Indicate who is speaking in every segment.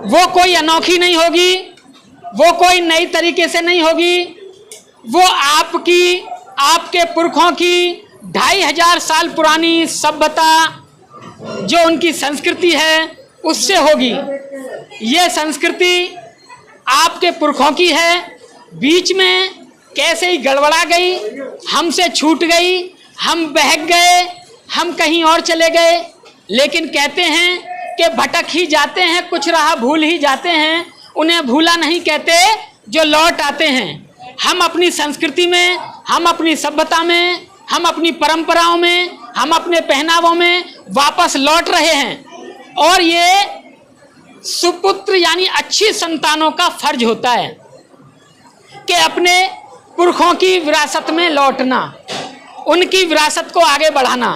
Speaker 1: वो कोई अनोखी नहीं होगी, वो कोई नई तरीके से नहीं होगी, वो आपकी, आपके पुरखों की 2500 साल पुरानी सभ्यता जो उनकी संस्कृति है उससे होगी। ये संस्कृति आपके पुरखों की है, बीच में कैसे ही गड़बड़ा गई, हमसे छूट गई, हम बहक गए, हम कहीं और चले गए। लेकिन कहते हैं कि भटक ही जाते हैं, कुछ राह भूल ही जाते हैं, उन्हें भूला नहीं कहते जो लौट आते हैं। हम अपनी संस्कृति में, हम अपनी सभ्यता में, हम अपनी परंपराओं में, हम अपने पहनावों में वापस लौट रहे हैं। और ये सुपुत्र यानी अच्छी संतानों का फर्ज होता है कि अपने पुरखों की विरासत में लौटना, उनकी विरासत को आगे बढ़ाना।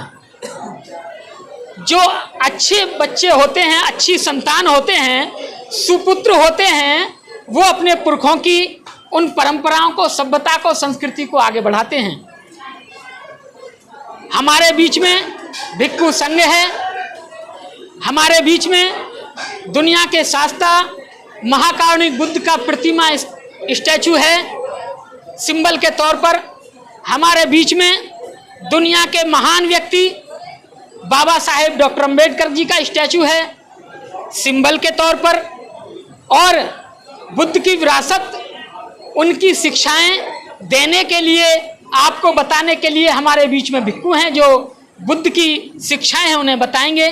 Speaker 1: जो अच्छे बच्चे होते हैं, अच्छी संतान होते हैं, सुपुत्र होते हैं, वो अपने पुरखों की उन परंपराओं को, सभ्यता को, संस्कृति को आगे बढ़ाते हैं। हमारे बीच में भिक्खु संघ है, हमारे बीच में दुनिया के शास्ता महाकारुणिक बुद्ध का प्रतिमा स्टैचू है सिंबल के तौर पर। हमारे बीच में दुनिया के महान व्यक्ति बाबा साहेब डॉक्टर अंबेडकर जी का स्टैचू है सिंबल के तौर पर। और बुद्ध की विरासत, उनकी शिक्षाएं देने के लिए, आपको बताने के लिए हमारे बीच में भिक्खु हैं जो बुद्ध की शिक्षाएं हैं उन्हें बताएंगे।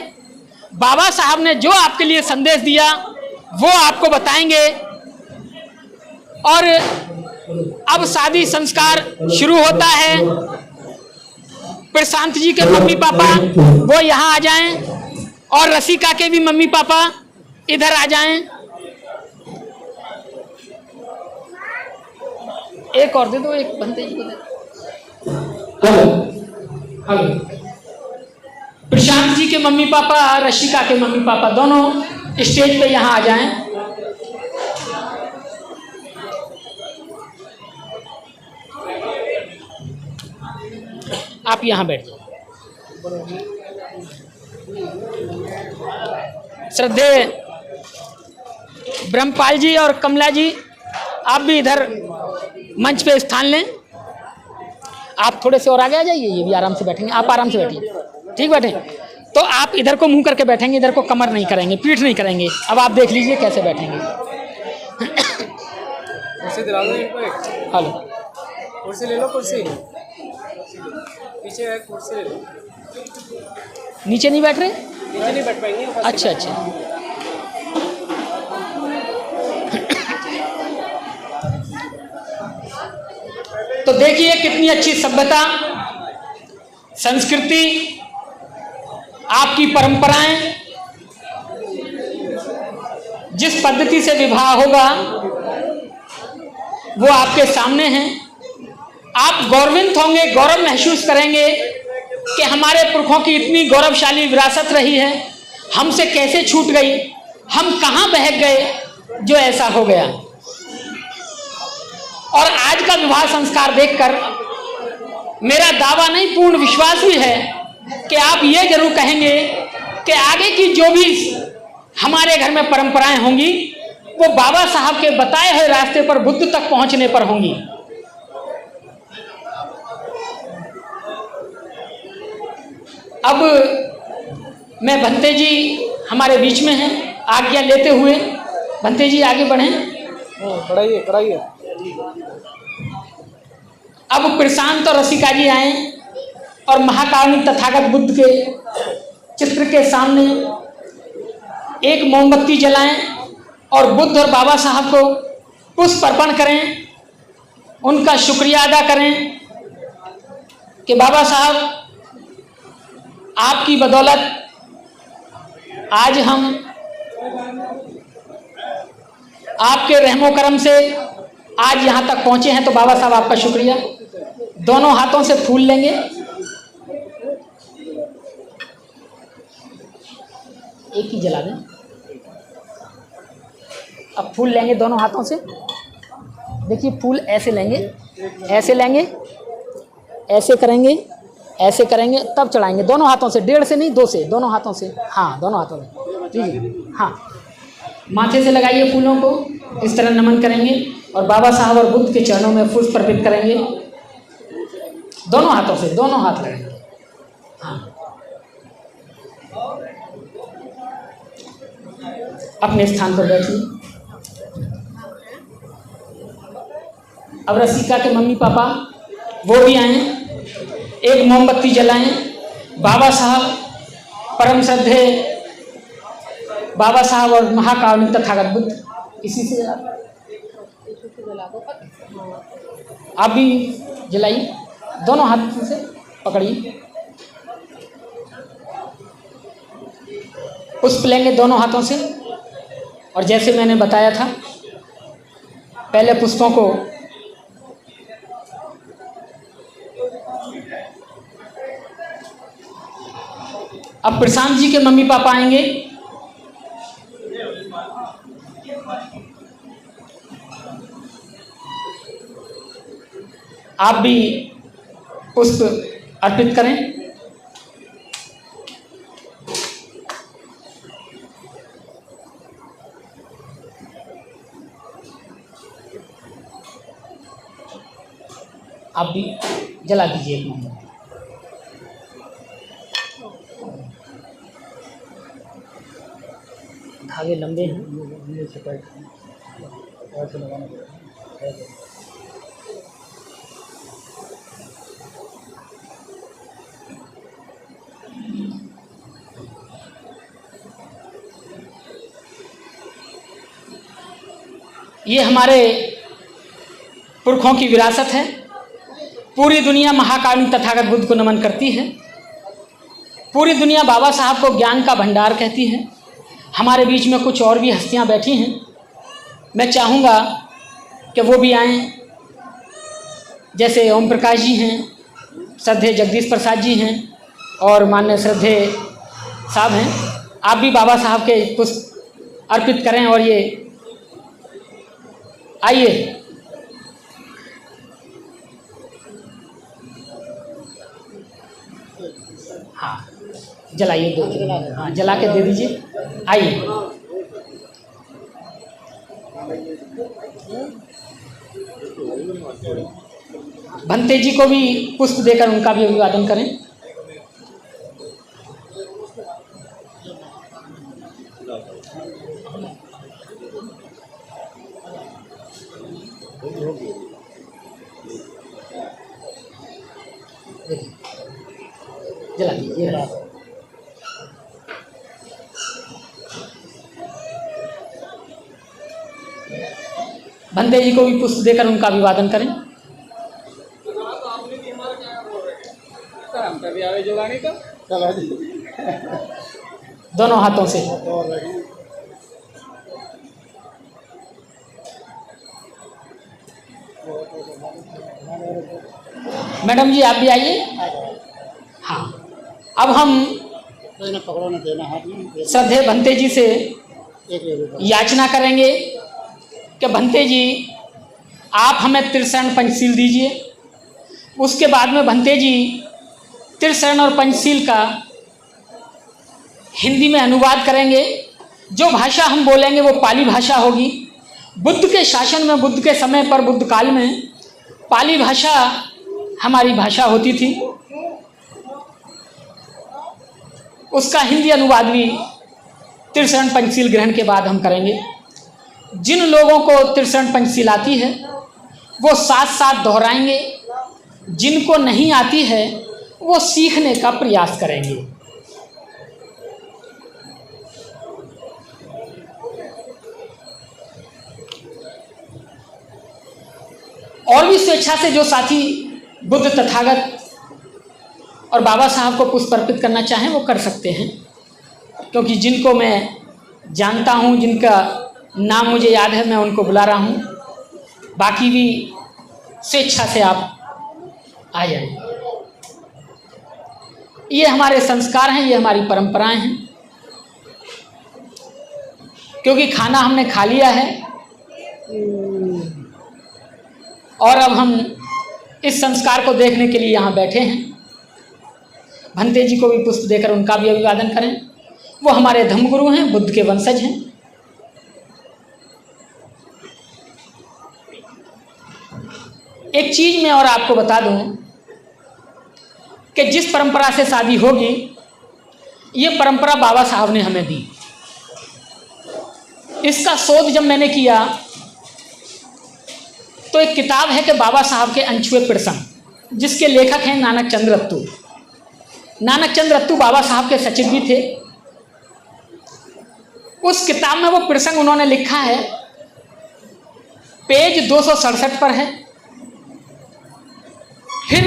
Speaker 1: बाबा साहब ने जो आपके लिए संदेश दिया वो आपको बताएंगे। और अब शादी संस्कार शुरू होता है। प्रशांत जी के मम्मी पापा वो यहाँ आ जाएं और रसिका के भी मम्मी पापा इधर आ जाएं। एक और दे दो, एक बनते जी को दे दो। प्रशांत जी के मम्मी पापा, रशिका के मम्मी पापा दोनों स्टेज पे यहाँ आ जाएं। आप यहाँ बैठ जाओ। श्रद्धेय ब्रह्मपाल जी और कमला जी, आप भी इधर मंच पे स्थान लें। आप थोड़े से और आगे आ जाइए, ये भी आराम से बैठेंगे। आप आराम से बैठिए, ठीक बैठे। तो आप इधर को मुंह करके बैठेंगे, इधर को कमर नहीं करेंगे, पीठ नहीं करेंगे। अब आप देख लीजिए कैसे बैठेंगे।
Speaker 2: कुर्सी दिला दो इनको एक।
Speaker 1: हेलो,
Speaker 2: कुर्सी ले लो, कुर्सी पीछे है, कुर्सी ले लो।
Speaker 1: नीचे नहीं बैठ रहे?
Speaker 2: नीचे नहीं बैठ पाएंगे।
Speaker 1: अच्छा अच्छा। तो देखिए कितनी अच्छी सभ्यता, संस्कृति, आपकी परंपराएं, जिस पद्धति से विवाह होगा वो आपके सामने हैं। आप गौरवान्वित होंगे, गौरव महसूस करेंगे कि हमारे पुरखों की इतनी गौरवशाली विरासत रही है, हमसे कैसे छूट गई, हम कहाँ बहक गए जो ऐसा हो गया। और आज का विवाह संस्कार देखकर मेरा दावा नहीं, पूर्ण विश्वास भी है कि आप ये जरूर कहेंगे कि आगे की जो भी हमारे घर में परंपराएं होंगी वो बाबा साहब के बताए हुए रास्ते पर, बुद्ध तक पहुंचने पर होंगी। अब मैं भंते जी हमारे बीच में हैं, आज्ञा लेते हुए भंते जी आगे बढ़ें।
Speaker 2: बढ़ाइए बढ़ाइए।
Speaker 1: अब प्रशांत और रसिका जी आए और महाकारुणिक तथागत बुद्ध के चित्र के सामने एक मोमबत्ती जलाएं और बुद्ध और बाबा साहब को पुष्प अर्पण करें, उनका शुक्रिया अदा करें कि बाबा साहब आपकी बदौलत आज हम आपके रहमो करम से आज यहाँ तक पहुँचे हैं। तो बाबा साहब आपका शुक्रिया। दोनों हाथों से फूल लेंगे। एक ही जला दें। अब फूल लेंगे दोनों हाथों से। देखिए फूल ऐसे लेंगे, ऐसे लेंगे, ऐसे करेंगे, ऐसे करेंगे, तब चढ़ाएंगे दोनों हाथों से। 1.5 से नहीं, 2 से, दोनों हाथों से। हाँ दोनों हाथों से, ठीक है। हाँ माथे से लगाइए फूलों को, इस तरह नमन करेंगे और बाबा साहब और बुद्ध के चरणों में पुष्प अर्पित करेंगे। दोनों हाथों से, दोनों हाथ लगाएंगे। हाँ, अपने स्थान पर बैठिए। अब रसिका के मम्मी पापा वो भी आए, एक मोमबत्ती जलाएं। बाबा साहब परम श्रद्धे बाबा साहब और महाकारुणिक तथागत बुद्ध, इसी से आप भी जलाइए, दोनों हाथ से पकड़िए। पुष्प लेंगे दोनों हाथों से और जैसे मैंने बताया था, पहले पुष्पों को अब प्रशांत जी के मम्मी पापा आएंगे। आप भी पुष्प अर्पित करें। आप भी जला दीजिए एक मोमबत्ती। धागे लंबे हैं। ये हमारे पुरखों की विरासत है। पूरी दुनिया महाकारुणिक तथागत बुद्ध को नमन करती है। पूरी दुनिया बाबा साहब को ज्ञान का भंडार कहती है। हमारे बीच में कुछ और भी हस्तियां बैठी हैं, मैं चाहूँगा कि वो भी आएँ। जैसे ओम प्रकाश जी हैं, श्रद्धे जगदीश प्रसाद जी हैं और माननीय श्रद्धे साहब हैं। आप भी बाबा साहब के पुष्प अर्पित करें और ये आइए। हाँ, जलाइए, दो हाँ जला के दे दीजिए। आइए, भंते जी को भी पुष्प देकर उनका भी अभिवादन करें। जला दीजिए। भंते जी को भी पुष्प देकर उनका अभिवादन करें। दोनों हाथों से। मैडम जी आप भी आइए। हाँ, अब हम श्रद्धे भंते जी से याचना करेंगे कि भंते जी आप हमें त्रिशरण पंचशील दीजिए। उसके बाद में भंते जी त्रिशरण और पंचशील का हिंदी में अनुवाद करेंगे। जो भाषा हम बोलेंगे वो पाली भाषा होगी। बुद्ध के शासन में, बुद्ध के समय पर, बुद्ध काल में पाली भाषा हमारी भाषा होती थी। उसका हिंदी अनुवाद भी त्रिशरण पंचशील ग्रहण के बाद हम करेंगे। जिन लोगों को त्रिशरण पंचशील आती है वो साथ साथ दोहराएंगे, जिनको नहीं आती है वो सीखने का प्रयास करेंगे। और भी स्वेच्छा से जो साथी बुद्ध तथागत और बाबा साहब को पुष्प अर्पित करना चाहें वो कर सकते हैं, क्योंकि जिनको मैं जानता हूं, जिनका नाम मुझे याद है, मैं उनको बुला रहा हूं। बाकी भी स्वेच्छा से आप आ जाएं। ये हमारे संस्कार हैं, ये हमारी परंपराएं हैं। क्योंकि खाना हमने खा लिया है और अब हम इस संस्कार को देखने के लिए यहाँ बैठे हैं। भंते जी को भी पुष्प देकर उनका भी अभिवादन करें। वो हमारे धर्मगुरु हैं, बुद्ध के वंशज हैं। एक चीज मैं और आपको बता दूं कि जिस परंपरा से शादी होगी, ये परंपरा बाबा साहब ने हमें दी। इसका शोध जब मैंने किया तो एक किताब है कि बाबा साहब के अनछुए प्रसंग, जिसके लेखक हैं नानक चंद रत्तू। नानक चंद रत्तू बाबा साहब के सचिव भी थे। उस किताब में वो प्रसंग उन्होंने लिखा है, पेज 267 पर है। फिर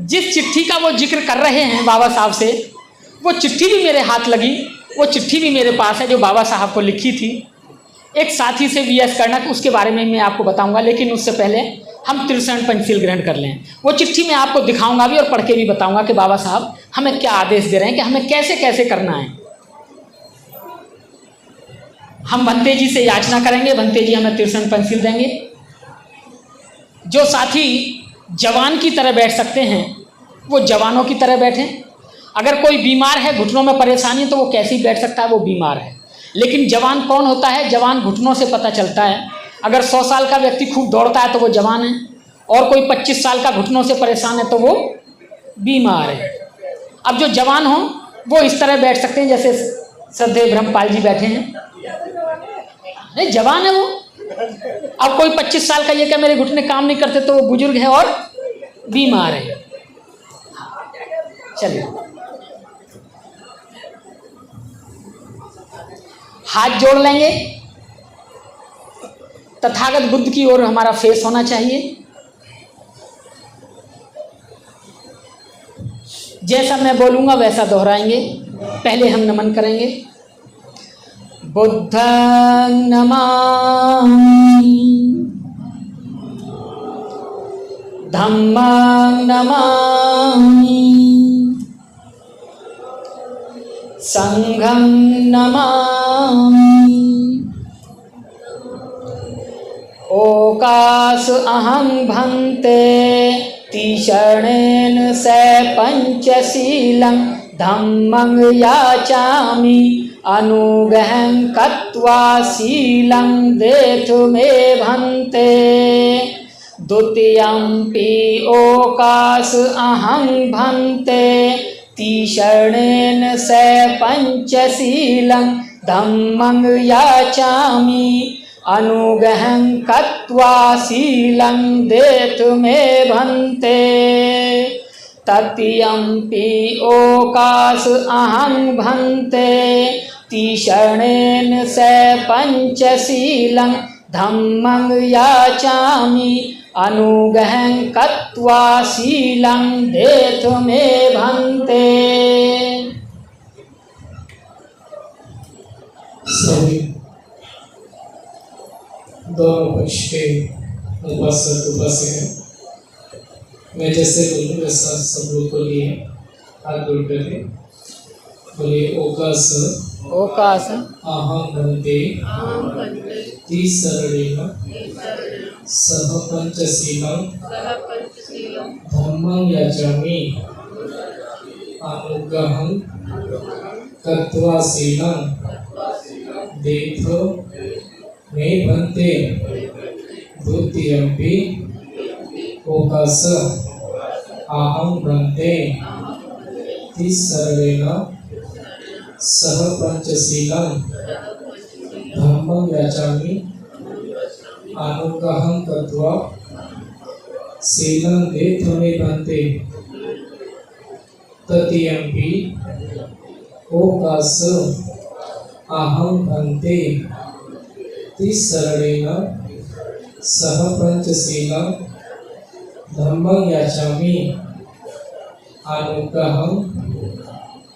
Speaker 1: जिस चिट्ठी का वो जिक्र कर रहे हैं बाबा साहब से, वो चिट्ठी भी मेरे हाथ लगी, वो चिट्ठी भी मेरे पास है जो बाबा साहब को लिखी थी एक साथी से, वी.एस. कर्णक। उसके बारे में मैं आपको बताऊंगा, लेकिन उससे पहले हम त्रिशरण पंचशील ग्रहण कर लें। वो चिट्ठी मैं आपको दिखाऊंगा भी और पढ़ के भी बताऊंगा कि बाबा साहब हमें क्या आदेश दे रहे हैं कि हमें कैसे कैसे करना है। हम भंते जी से याचना करेंगे, भंते जी हमें त्रिशरण पंचशील देंगे। जो साथी जवान की तरह बैठ सकते हैं वो जवानों की तरह बैठें। अगर कोई बीमार है, घुटनों में परेशानी है, तो वो कैसे ही बैठ सकता है, वो बीमार है। लेकिन जवान कौन होता है? जवान घुटनों से पता चलता है। अगर 100 साल का व्यक्ति खूब दौड़ता है तो वो जवान है, और कोई 25 साल का घुटनों से परेशान है तो वो बीमार है। अब जो जवान हो वो इस तरह बैठ सकते हैं जैसे श्रद्धेय ब्रह्मपाल जी बैठे हैं, नहीं जवान है वो। अब कोई 25 साल का ये क्या मेरे घुटने काम नहीं करते, तो वो बुजुर्ग है और बीमार है। चलिए, हाथ जोड़ लेंगे। तथागत बुद्ध की ओर हमारा फेस होना चाहिए। जैसा मैं बोलूंगा वैसा दोहराएंगे। पहले हम नमन करेंगे। बुद्धं नमामि, धम्मं नमामि, संघं नमामि। ओकास अहं भन्ते तीषणेन से पंचशीलं धम्मं याचामि अनुगहं कत्वा शीलं देतु मे भन्ते। द्वितीयंपि ओकास अहं भन्ते तीषणेन से पंचशीलं धम्मं याचामि अनुगहं कत्वा शीलं देतु मे भन्ते। तृतीयंपि ओकास अहं भन्ते तीषणेन से पंचशीलं धम्मं याचामि अनुगहं कत्वा शीलं देतु मे भन्ते।
Speaker 3: सभी दोनों पक्ष के उपासक उपासिका, मैं जैसे बोलूँ वैसा सब लोग को लिए हाथ जोड़ करके बोलिए। ओकास
Speaker 1: ओकास
Speaker 3: अहं भन्ते तीसरणेन सह पंचशीलं धम्मं याचामि अनुगहं कत्वा शीलं देतु मे भन्ते। द्वितीयंपि ओकास अहं भन्ते तीसरणेन सह पंचशीलं धम्मं याचामि अनुगहं कत्वा शीलं देतु मे भन्ते। तृतीयंपि ओकास अहं भन्ते तीसरणेन सह पंचशीलं धम्मं याचामि अनुगहं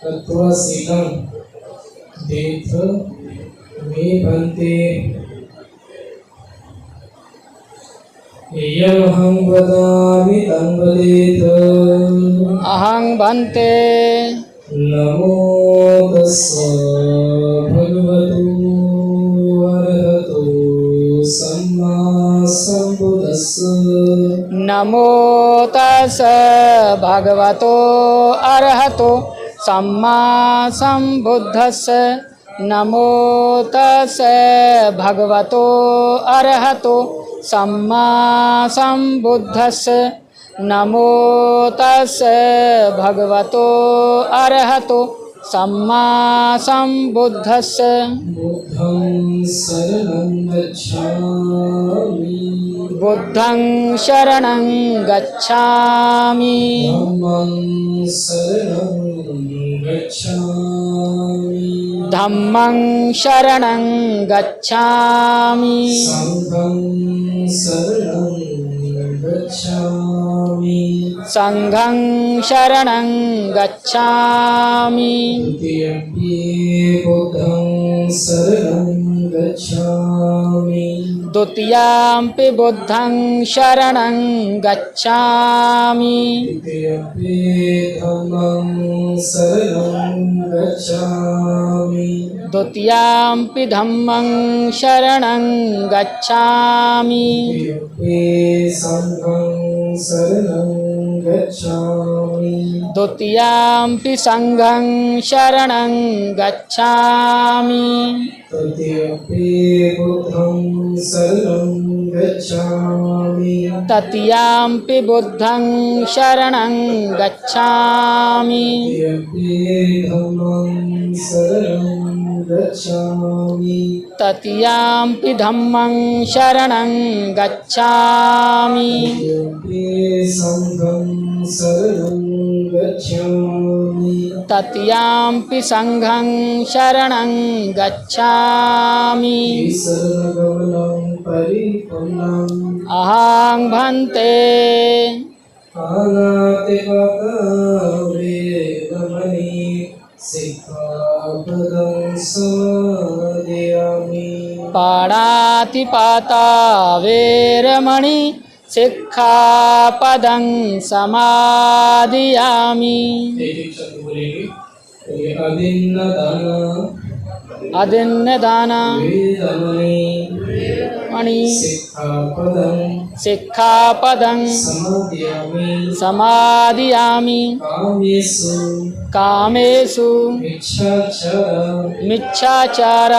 Speaker 3: कत्वा शीलं देतु मे भन्ते। यमहं वदामि तं वदेत।
Speaker 1: अहं भन्ते
Speaker 3: नमो तस्स भगवतो अरहतो सम्मा सम्बुद्धस्स।
Speaker 1: नमो तस् भगवतो अरहतो सम्मा सम्बुद्धस्स। नमो तस् भगवतो अरहतो सम्मा सम्बुद्धस्स नमो तस् भगवतो अरहतो सम्मा सम्बुद्धस्स
Speaker 3: बुद्धं शरणं गच्छामि
Speaker 1: बुद्धं शरणं गच्छामि
Speaker 3: धम्मं शरणं गच्छामि
Speaker 1: धम्मं शरणं गच्छामि
Speaker 3: संघं शरणं
Speaker 1: संघं
Speaker 3: गच्छामि
Speaker 1: गच्छामि
Speaker 3: द्वितीयम्पि बुद्धं शरणं गच्छामि
Speaker 1: द्वितीयम्पि धम्मं शरणं गच्छामि
Speaker 3: द्वितीयम्पि संघं शरणं गच्छामि
Speaker 1: द्वितीयम्पि संघं शरणं गच्छामि
Speaker 3: तृतीयम्पि बुद्धं शरणं गच्छामि
Speaker 1: तृतीयम्पि धम्मं शरणं गच्छामि तृतीयम्पि संघं शरणं गच्छामि अहं भन्ते पाणातिपाता वेरमणि सिक्खापदं समादियामि अदिन्नदान मणि सिक्खापदं समादियामि कामेषु मिच्छाचार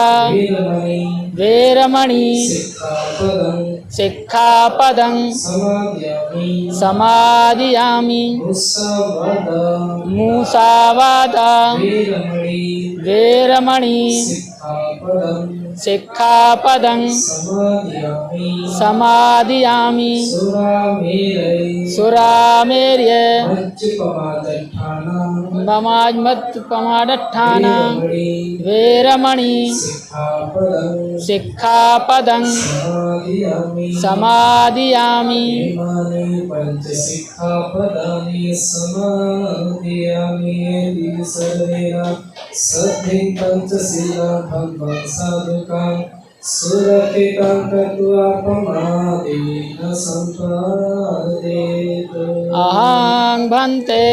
Speaker 1: वेरमणि सिक्खापदं समादियामि मूसावाद वेरमणि सिक्खापदं समादियामि सुरामेर्य ममाज्मत्पमादट्ठान वेरमणि सिक्खापदं समादियामि
Speaker 3: सद्धिं पंचशीलं धम्मं साधुकां सुरक्षितां कृत्वा प्रमादेन सम्पादयेत्।
Speaker 1: अहं भन्ते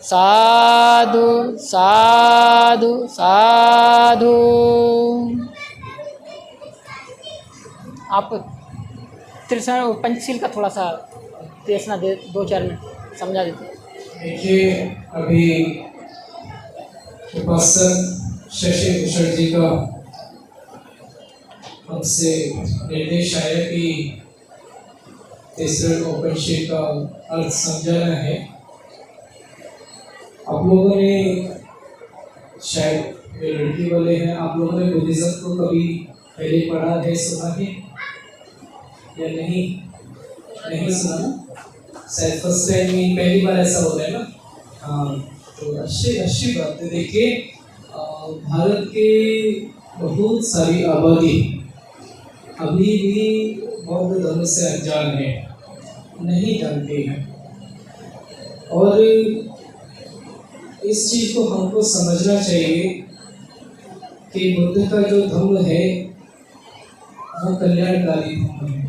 Speaker 1: साधु साधु साधु। आप त्रिशरण पंचशील का थोड़ा सा देशना दे 2-4 मिनट समझा देते।
Speaker 3: देखिए अभी उपासक शशि भूषण जी का हमसे निर्देश आया कि तीसरे उपनिषद का अर्थ समझाना है। आप लोगों ने शायद ये लड़की वाले हैं, आप लोगों ने बुद्धिज्म को कभी पहले पढ़ा है, सुना है या नहीं? नहीं सुना, शायद फर्स्ट टाइम पहली बार ऐसा हो रहा है ना। हाँ, तो अच्छी बात है। देखिए भारत के बहुत सारी आबादी अभी भी बौद्ध धर्म से अनजान है, नहीं जानते हैं, और इस चीज़ को हमको समझना चाहिए कि बुद्ध का जो धर्म है वो कल्याणकारी धर्म है।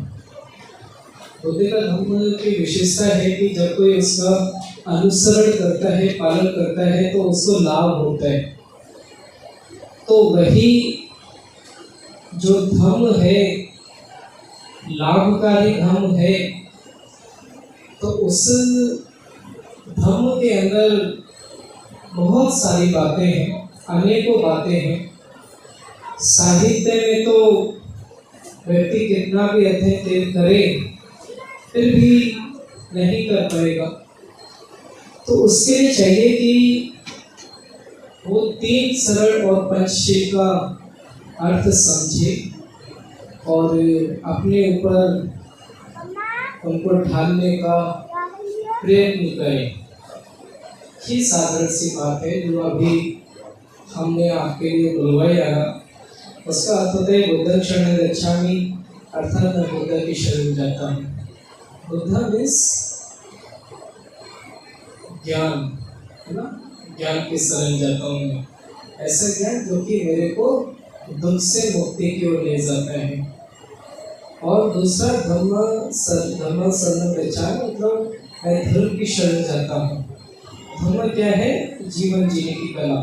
Speaker 3: बुद्ध का धर्म की विशेषता है कि जब कोई उसका अनुसरण करता है, पालन करता है, तो उसको लाभ होता है। तो वही जो धर्म है, लाभकारी धर्म है, तो उस धर्म के अंदर बहुत सारी बातें हैं, अनेकों बातें हैं। साहित्य में तो व्यक्ति कितना भी अध्ययन करे फिर भी नहीं कर पाएगा। तो उसके लिए चाहिए कि वो 3 सरल और पंचशील का अर्थ समझे और अपने ऊपर उनको ढालने का प्रयत्न करें। ये साधारण सी बात है जो अभी हमने आपके लिए बुलवाया। उसका अर्थ होता है बुद्धं शरणं गच्छामि, अर्थात मैं बुद्ध की शरण जाता हूँ। बुद्ध मीन्स ज्ञान, है ना, ज्ञान की शरण जाता हूँ मैं। ऐसा ज्ञान जो कि मेरे को दुख से मुक्ति की ओर ले जाता है। और दूसरा धम्म शरणं गच्छामि, मतलब मैं धर्म की शरण जाता हूँ। धर्म क्या है? जीवन जीने की कला,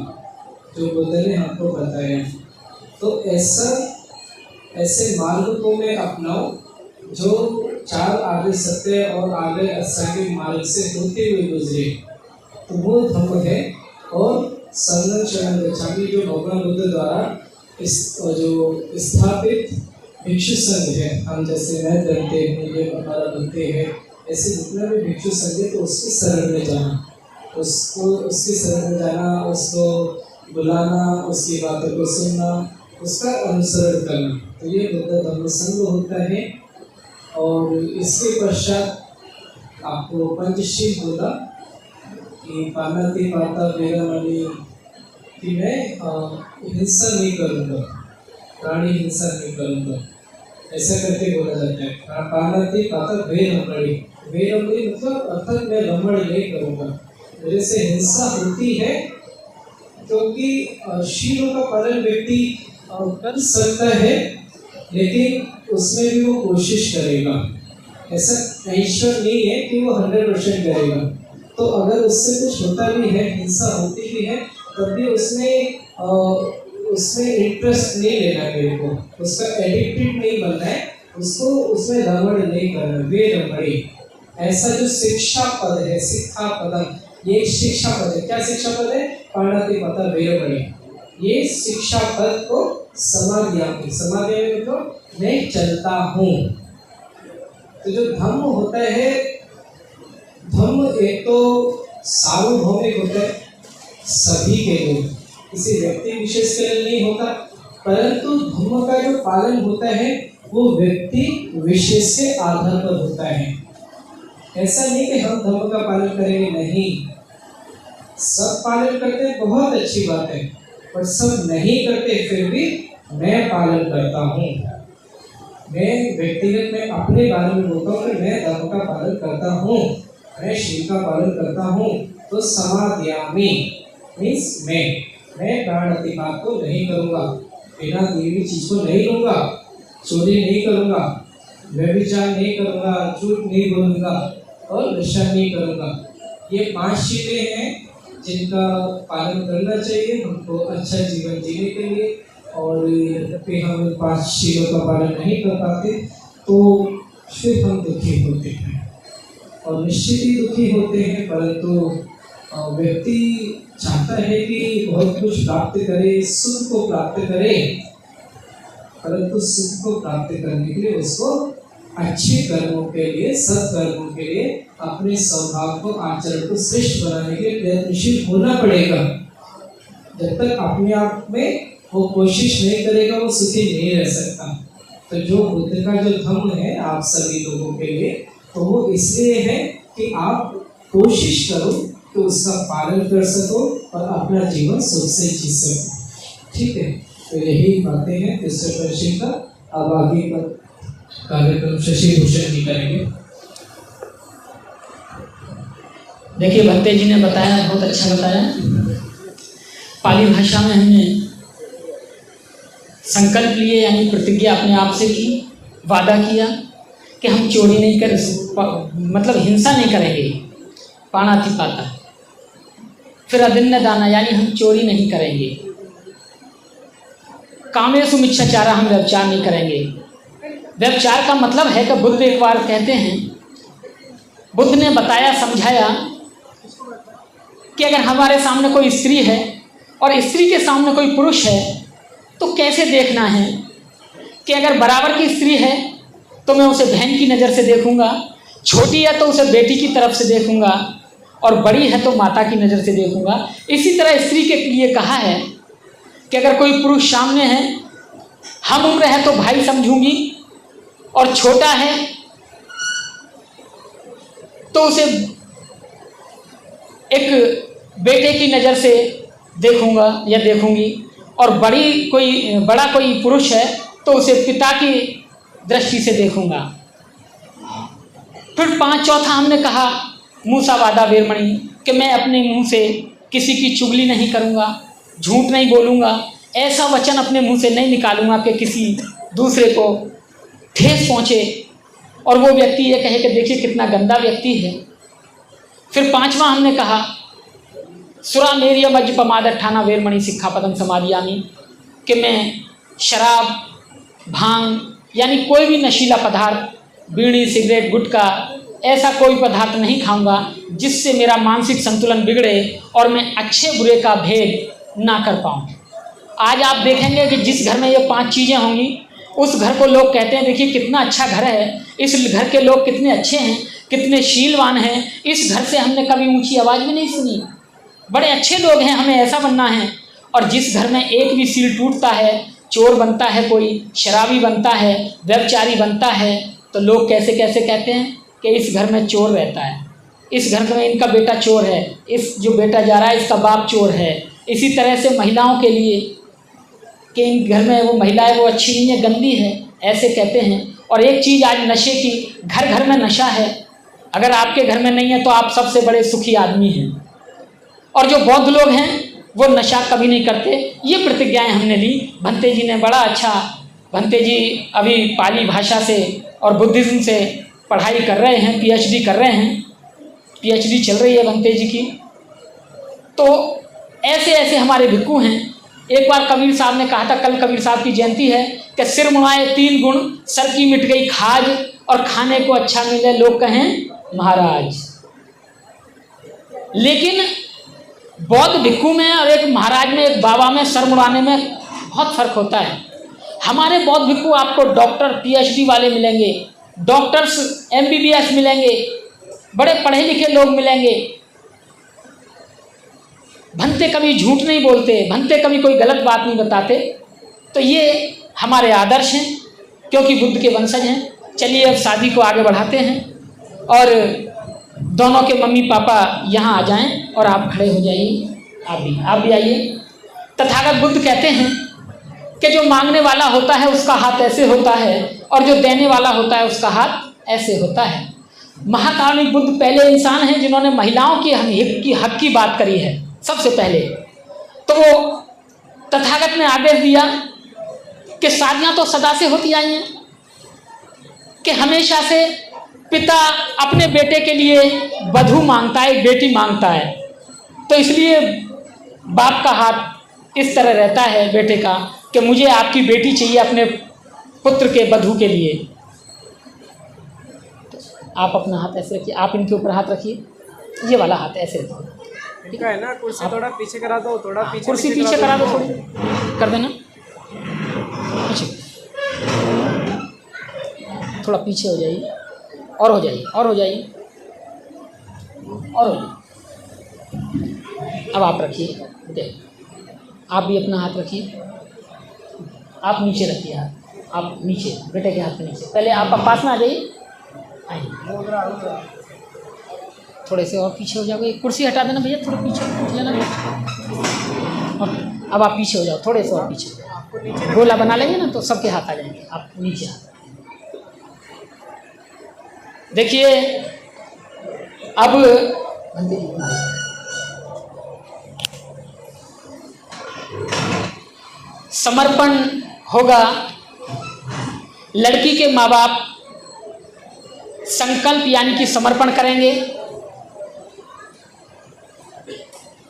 Speaker 3: जो बुद्ध ने हमको बताया। तो ऐसे मार्ग को मैं अपनाऊं जो 4 आर्य सत्य और आर्य असंग मार्ग से होते हुए गुजरे, तो वो धर्म है। और संगम शरण गच्छामि जो भगवान बुद्ध द्वारा जो स्थापित भिक्षु संघ है, हम जैसे मैं बनते हैं, ये हमारा बनते हैं, ऐसे जितना भी भिक्षु संघ है तो उसकी शरण में जाना, उसकी शरण में जाना, उसको बुलाना, उसकी बातों को सुनना, उसका अनुसरण करना, तो ये बुद्ध धम्म संघ होता है। और इसके पश्चात आपको पंचशील बोला कि पानातिपाता वेरमणि, कि मैं हिंसा नहीं करूँगा, प्राणी हिंसा नहीं करूँगा, ऐसा करके बोला जाता है। पानातिपाता वेरमणि, वेरमणि मतलब अर्थात मैं रमण नहीं करूँगा, मेरे से हिंसा होती है, क्योंकि शीलों का पालन व्यक्ति कर सकता है, लेकिन उसमें भी वो कोशिश करेगा। ऐसा ईश्वर नहीं है कि वो 100% करेगा। तो अगर उससे कुछ होता भी है, हिंसा होती भी है, तब भी उसमें इंटरेस्ट नहीं लेना, मेरे को उसका एडिक्टेड नहीं बनना है, उसको उसमें रमण नहीं करना, वे रमणी। ऐसा जो शिक्षा पद है, शिक्षा पदम, ये शिक्षा पद है। क्या शिक्षा पद है? पानातिपाता वेरमणि। ये शिक्षा पद को समाधियामी, समाधियामी मतलब मैं चलता हूँ। तो जो धम्म होता है, धम्म एक तो सार्वभौमिक होता है, सभी के लिए, किसी व्यक्ति विशेष के लिए नहीं होता, परंतु धम्म का जो पालन होता है वो व्यक्ति विशेष के आधार पर होता है। ऐसा नहीं कि हम धम्म का पालन करेंगे, नहीं, सब पालन करते हैं, बहुत अच्छी बात है, पर सब नहीं करते, फिर भी मैं पालन करता हूँ। मैं व्यक्तिगत में अपने बारे में बोलता हूँ कि मैं धर्म का पालन करता हूँ, मैं शील का पालन करता हूँ। तो समाधियामी मीन्स मैं प्राणातिपात को नहीं करूँगा, बिना देवी चीज को नहीं लूँगा, चोरी नहीं करूँगा, व्यभिचार नहीं करूँगा, झूठ नहीं बोलूँगा और नशा नहीं करूँगा। ये 5 चीजें हैं जिनका पालन करना चाहिए हमको अच्छा जीवन जीने के लिए। और यद्यपि हम 5 चीज़ों का पालन नहीं कर पाते तो फिर हम दुखी होते हैं, और निश्चित ही दुखी होते हैं। परंतु व्यक्ति चाहता है कि बहुत कुछ प्राप्त करे, सुख को प्राप्त करे, परंतु सुख को प्राप्त करने के लिए उसको अच्छे कर्मों के लिए, सत्कर्मों के लिए, अपने स्वभाव को, आचरण को श्रेष्ठ बनाने के लिए प्रयत्नशील होना पड़ेगा। जब तक अपने आप में वो कोशिश नहीं करेगा वो सुखी नहीं रह सकता। तो जो बुद्ध का जो धम्म है आप सभी लोगों के लिए, तो वो इसलिए है कि आप कोशिश करो कि उसका पालन कर सको और अपना जीवन सुख से जी सको। ठीक है, तो यही बातें हैं तीसरे परिचय का। अब आगे का कार्यक्रम शशि भूषण जी करेंगे।
Speaker 1: देखिए भक्ते जी ने बताया, बहुत अच्छा बताया। पाली भाषा में हमने संकल्प लिए, यानी प्रतिज्ञा अपने आप से की, वादा किया कि हम चोरी नहीं कर, मतलब हिंसा नहीं करेंगे, पानातिपाता। फिर अदिन्न दाना, यानी हम चोरी नहीं करेंगे। कामेषु मिच्छाचारा, हम व्यभिचार नहीं करेंगे। व्यभिचार का मतलब है कि बुद्ध एक बार कहते हैं, बुद्ध ने बताया, समझाया कि अगर हमारे सामने कोई स्त्री है और स्त्री के सामने कोई पुरुष है तो कैसे देखना है, कि अगर बराबर की स्त्री है तो मैं उसे बहन की नज़र से देखूंगा, छोटी है तो उसे बेटी की तरफ से देखूंगा, और बड़ी है तो माता की नज़र से देखूंगा। इसी तरह स्त्री के लिए कहा है कि अगर कोई पुरुष सामने है, हम उम्र है तो भाई समझूंगी, और छोटा है तो उसे एक बेटे की नज़र से देखूंगा या देखूंगी, और बड़ा कोई पुरुष है तो उसे पिता की दृष्टि से देखूंगा। फिर चौथा हमने कहा मूसा वादा वीरमणि, कि मैं अपने मुंह से किसी की चुगली नहीं करूंगा, झूठ नहीं बोलूंगा, ऐसा वचन अपने मुंह से नहीं निकालूंगा कि किसी दूसरे को ठेस पहुंचे और वो व्यक्ति ये कहे कि देखिए कितना गंदा व्यक्ति है। फिर 5वां हमने कहा सुरा मेरिय मज्ज पमादठाना वीरमणि सिक्खापदम समादियामी, कि मैं शराब, भांग यानी कोई भी नशीला पदार्थ, बीड़ी, सिगरेट, गुटखा, ऐसा कोई पदार्थ नहीं खाऊंगा जिससे मेरा मानसिक संतुलन बिगड़े और मैं अच्छे बुरे का भेद ना कर पाऊँ। आज आप देखेंगे कि जिस घर में ये 5 चीज़ें होंगी उस घर को लोग कहते हैं देखिए कितना अच्छा घर है, इस घर के लोग कितने अच्छे हैं, कितने शीलवान हैं, इस घर से हमने कभी ऊंची आवाज़ भी नहीं सुनी, बड़े अच्छे लोग हैं, हमें ऐसा बनना है। और जिस घर में एक भी सील टूटता है, चोर बनता है, कोई शराबी बनता है, व्यभिचारी बनता है, तो लोग कैसे कैसे कहते हैं कि इस घर में चोर रहता है, इस घर में इनका बेटा चोर है, इस जो बेटा जा रहा है इसका बाप चोर है। इसी तरह से महिलाओं के लिए कि इन घर में वो महिला है वो अच्छी नहीं है, गंदी है, ऐसे कहते हैं। और एक चीज़ आज नशे की, घर घर में नशा है, अगर आपके घर में नहीं है तो आप सबसे बड़े सुखी आदमी हैं। और जो बौद्ध लोग हैं वो नशा कभी नहीं करते, ये प्रतिज्ञाएं हमने ली। भंते जी ने बड़ा अच्छा, भंते जी अभी पाली भाषा से और बुद्धिज़्म से पढ़ाई कर रहे हैं, पीएचडी कर रहे हैं, पीएचडी चल रही है भंते जी की। तो ऐसे ऐसे हमारे भिक्खू हैं। एक बार कबीर साहब ने कहा था, कल कबीर साहब की जयंती है, कि सिर मुड़ाए 3 गुण, सर की मिट गई खाज, और खाने को अच्छा मिले लोग कहें महाराज। लेकिन बौद्ध भिक्खू में और एक महाराज में, एक बाबा में सर मुड़ाने में बहुत फर्क होता है। हमारे बौद्ध भिक्खू आपको डॉक्टर, पीएचडी वाले मिलेंगे, डॉक्टर्स, एमबीबीएस मिलेंगे, बड़े पढ़े लिखे लोग मिलेंगे। भंते कभी झूठ नहीं बोलते, भंते कभी कोई गलत बात नहीं बताते। तो ये हमारे आदर्श हैं क्योंकि बुद्ध के वंशज हैं। चलिए अब शादी को आगे बढ़ाते हैं और दोनों के मम्मी पापा यहाँ आ जाएं और आप खड़े हो जाइए। आप भी आइए। तथागत बुद्ध कहते हैं कि जो मांगने वाला होता है उसका हाथ ऐसे होता है और जो देने वाला होता है उसका हाथ ऐसे होता है। महाकारुणिक बुद्ध पहले इंसान हैं जिन्होंने महिलाओं की हक की बात करी है सबसे पहले। तो वो तथागत ने आदेश दिया कि शादियाँ तो सदा से होती आई हैं, कि हमेशा से पिता अपने बेटे के लिए वधू मांगता है, एक बेटी मांगता है। तो इसलिए बाप का हाथ इस तरह रहता है बेटे का कि मुझे आपकी बेटी चाहिए अपने पुत्र के वधू के लिए। आप अपना हाथ ऐसे रखिए, आप इनके ऊपर हाथ रखिए, ये वाला हाथ ऐसे रखिए।
Speaker 2: इनका है ना, कुर्सी थोड़ा पीछे करा दो, थोड़ा पीछे
Speaker 1: कुर्सी पीछे करा दो, थोड़ी कर देना पीछे, थोड़ा पीछे हो जाइए, और हो जाइए, और हो जाइए, और हो जाइए। अब आप रखिए, आप भी अपना हाथ रखिए, आप नीचे रखिए हाथ, आप नीचे, बेटे के हाथ के नीचे। पहले आप पास में आ जाइए, आइए, थोड़े से और पीछे हो जाओगे। कुर्सी हटा देना भैया, थोड़ा पीछे उठ लेना। और अब आप पीछे हो जाओ, थोड़े से और पीछे, गोला बना लेंगे ना तो सबके हाथ आ जाएंगे। आप नीचे देखिए। अब समर्पण होगा। लड़की के माँ बाप संकल्प यानी कि समर्पण करेंगे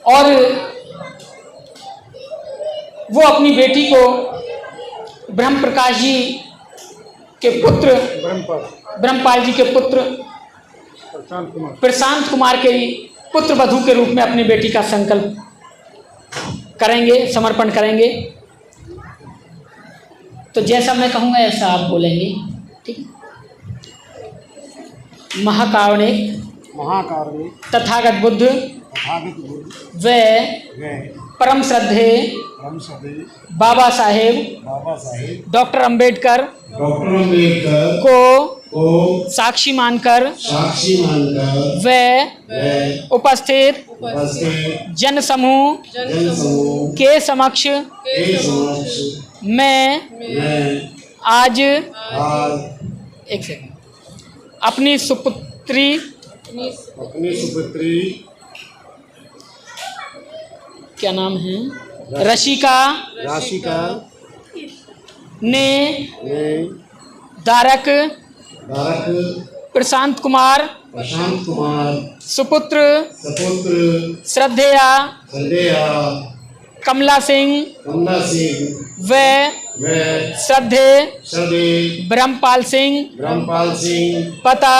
Speaker 1: और वो अपनी बेटी को ब्रह्म प्रकाश जी के पुत्र, ब्रह्मपाल जी के पुत्र प्रशांत कुमार के पुत्र वधू के रूप में अपनी बेटी का संकल्प करेंगे, समर्पण करेंगे। तो जैसा मैं कहूँगा ऐसा आप बोलेंगे, ठीक है। महाकारुणिक
Speaker 2: महाकारुणिक
Speaker 1: तथागत बुद्ध
Speaker 2: तथागत बुद्ध
Speaker 1: व
Speaker 2: व
Speaker 1: परम श्रद्धे
Speaker 2: परम श्रद्धेय
Speaker 1: बाबा साहेब
Speaker 2: बाबा साहेब
Speaker 1: डॉक्टर अंबेडकर
Speaker 3: डॉक्टर अम्बेडकर
Speaker 1: को
Speaker 3: को
Speaker 1: साक्षी मानकर
Speaker 3: साक्षी मानकर
Speaker 1: व
Speaker 3: व
Speaker 1: उपस्थित
Speaker 3: उपस्थित
Speaker 1: जन समूह
Speaker 3: जनसमूह
Speaker 1: के समक्ष
Speaker 3: के समक्ष
Speaker 1: मैं
Speaker 3: मैं
Speaker 1: आज
Speaker 3: आज
Speaker 1: एक सेकंड अपनी सुपुत्री
Speaker 3: अपनी सुपुत्री
Speaker 1: क्या नाम है रशिका
Speaker 2: राशिका
Speaker 1: ने
Speaker 3: ने
Speaker 1: दारक
Speaker 3: दारक
Speaker 1: प्रशांत कुमार
Speaker 3: प्रशांत कुमार
Speaker 1: सुपुत्र
Speaker 3: सपुत्र
Speaker 1: श्रद्धेया
Speaker 3: संध्या
Speaker 1: कमला सिंह
Speaker 3: कमला सिंह
Speaker 1: व
Speaker 3: व
Speaker 1: श्रद्धे
Speaker 3: श्रद्धे
Speaker 1: ब्रह्मपाल सिंह
Speaker 3: ब्रह्मपाल सिंह
Speaker 1: पता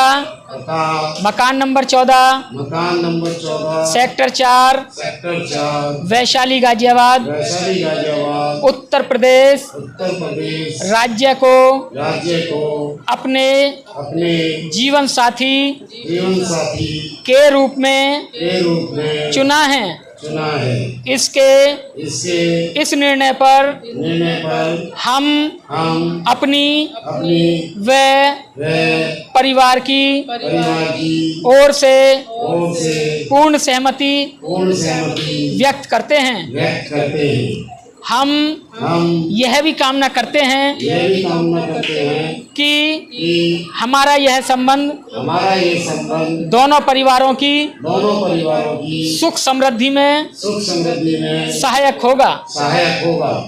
Speaker 3: तथा
Speaker 1: मकान नंबर 14
Speaker 3: मकान number 14
Speaker 1: sector 4
Speaker 3: sector 4
Speaker 1: Vaishali Ghaziabad
Speaker 3: Vaishali Ghaziabad
Speaker 1: Uttar Pradesh
Speaker 3: Uttar Pradesh
Speaker 1: राज्य को अपने जीवन साथी
Speaker 3: जीवन साथी
Speaker 1: के रूप में चुना है। इसके इस निर्णय पर हम अपनी व परिवार की ओर से पूर्ण सहमति व्यक्त करते हैं। हम यह भी कामना करते हैं कि हमारा यह संबंध दोनों परिवारों की सुख समृद्धि में सहायक होगा।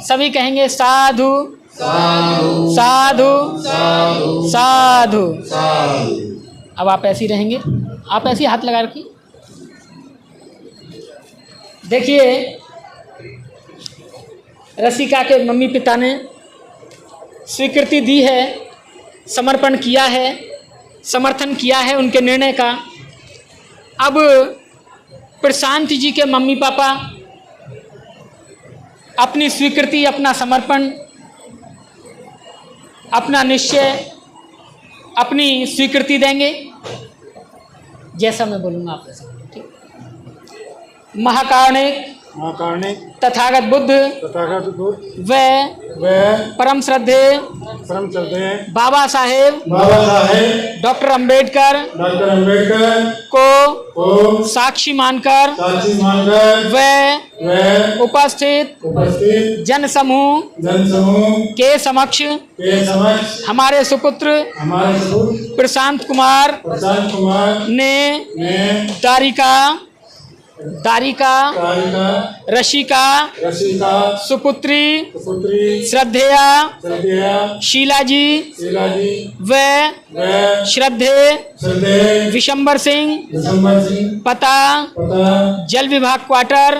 Speaker 1: सभी कहेंगे साधु साधु साधु। अब आप ऐसे ही रहेंगे, आप ऐसे ही हाथ लगा रखिए। देखिए, रसिका के मम्मी पिता ने स्वीकृति दी है, समर्पण किया है, समर्थन किया है उनके निर्णय का। अब प्रशांत जी के मम्मी पापा अपनी स्वीकृति, अपना समर्पण, अपना निश्चय, अपनी स्वीकृति देंगे। जैसा मैं बोलूँगा आप वैसा बोलिए, ठीक। महाकारुणिक तथागत बुद्ध व परम श्रद्धे बाबा साहेब डॉक्टर अंबेडकर को साक्षी मानकर व उपस्थित जन समूह के समक्ष हमारे सुपुत्र प्रशांत कुमार ने दारिका रशिका सुपुत्री श्रद्धेया शीला जी व श्रद्धे विशंबर सिंह पता जल विभाग क्वार्टर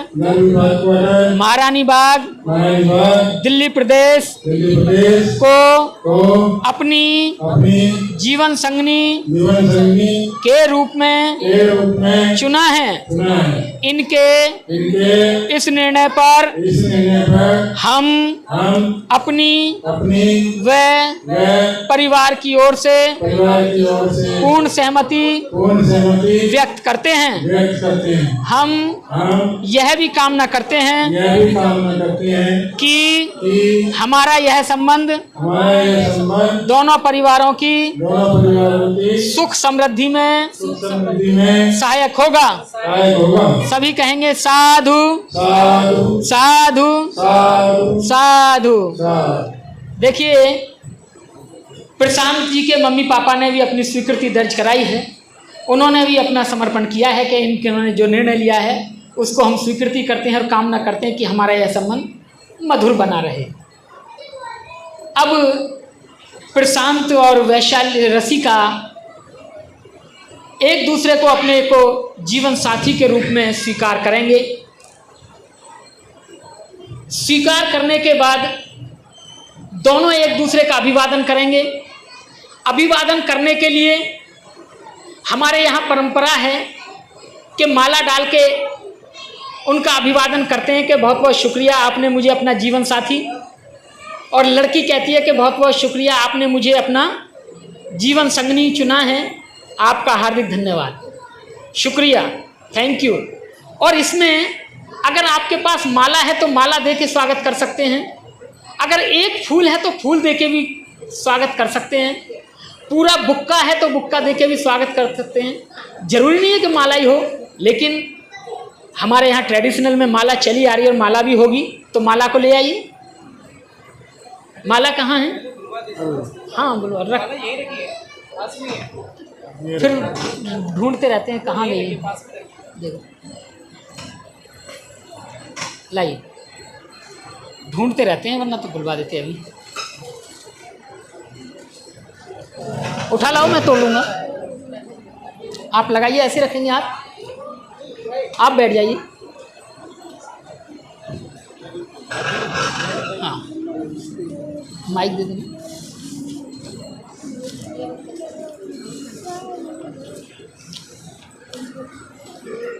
Speaker 1: महारानी बाग दिल्ली प्रदेश को अपनी जीवन संगनी के रूप में चुना है। इनके इस निर्णय पर हम अपनी व परिवार की ओर से पूर्ण सहमति व्यक्त करते हैं। हम यह भी कामना करते हैं कि हमारा यह संबंध दोनों परिवारों की सुख समृद्धि में सहायक होगा। सभी कहेंगे साधु साधु साधु। देखिए, प्रशांत जी के मम्मी पापा ने भी अपनी स्वीकृति दर्ज कराई है। उन्होंने भी अपना समर्पण किया है कि इन्होंने जो निर्णय लिया है उसको हम स्वीकृति करते हैं और कामना करते हैं कि हमारा यह संबंध मधुर बना रहे। अब प्रशांत और वैशाली रसिका एक दूसरे को अपने को जीवन साथी के रूप में स्वीकार करेंगे। स्वीकार करने के बाद दोनों एक दूसरे का अभिवादन करेंगे। अभिवादन करने के लिए हमारे यहाँ परंपरा है कि माला डाल के उनका अभिवादन करते हैं कि बहुत बहुत शुक्रिया, आपने मुझे अपना जीवन साथी और लड़की कहती है कि बहुत बहुत शुक्रिया, आपने मुझे अपना जीवन संगनी चुना है, आपका हार्दिक धन्यवाद, शुक्रिया, थैंक यू। और इसमें अगर आपके पास माला है तो माला दे के स्वागत कर सकते हैं, अगर एक फूल है तो फूल दे के भी स्वागत कर सकते हैं, पूरा बुक्का है तो बुक्का दे के भी स्वागत कर सकते हैं। जरूरी नहीं है कि माला ही हो, लेकिन हमारे यहाँ ट्रेडिशनल में माला चली आ रही है और माला भी होगी, तो माला को ले आइए। माला कहाँ है? हाँ बोलो, रख, फिर ढूंढते रहते हैं कहाँ गई है। देखो लाइए, ढूंढते रहते हैं वरना तो भुलवा देते हैं। अभी उठा लाओ, मैं तोड़ लूँगा। आप लगाइए, ऐसे रखेंगे आप बैठ जाइए। हाँ, माइक दे देना।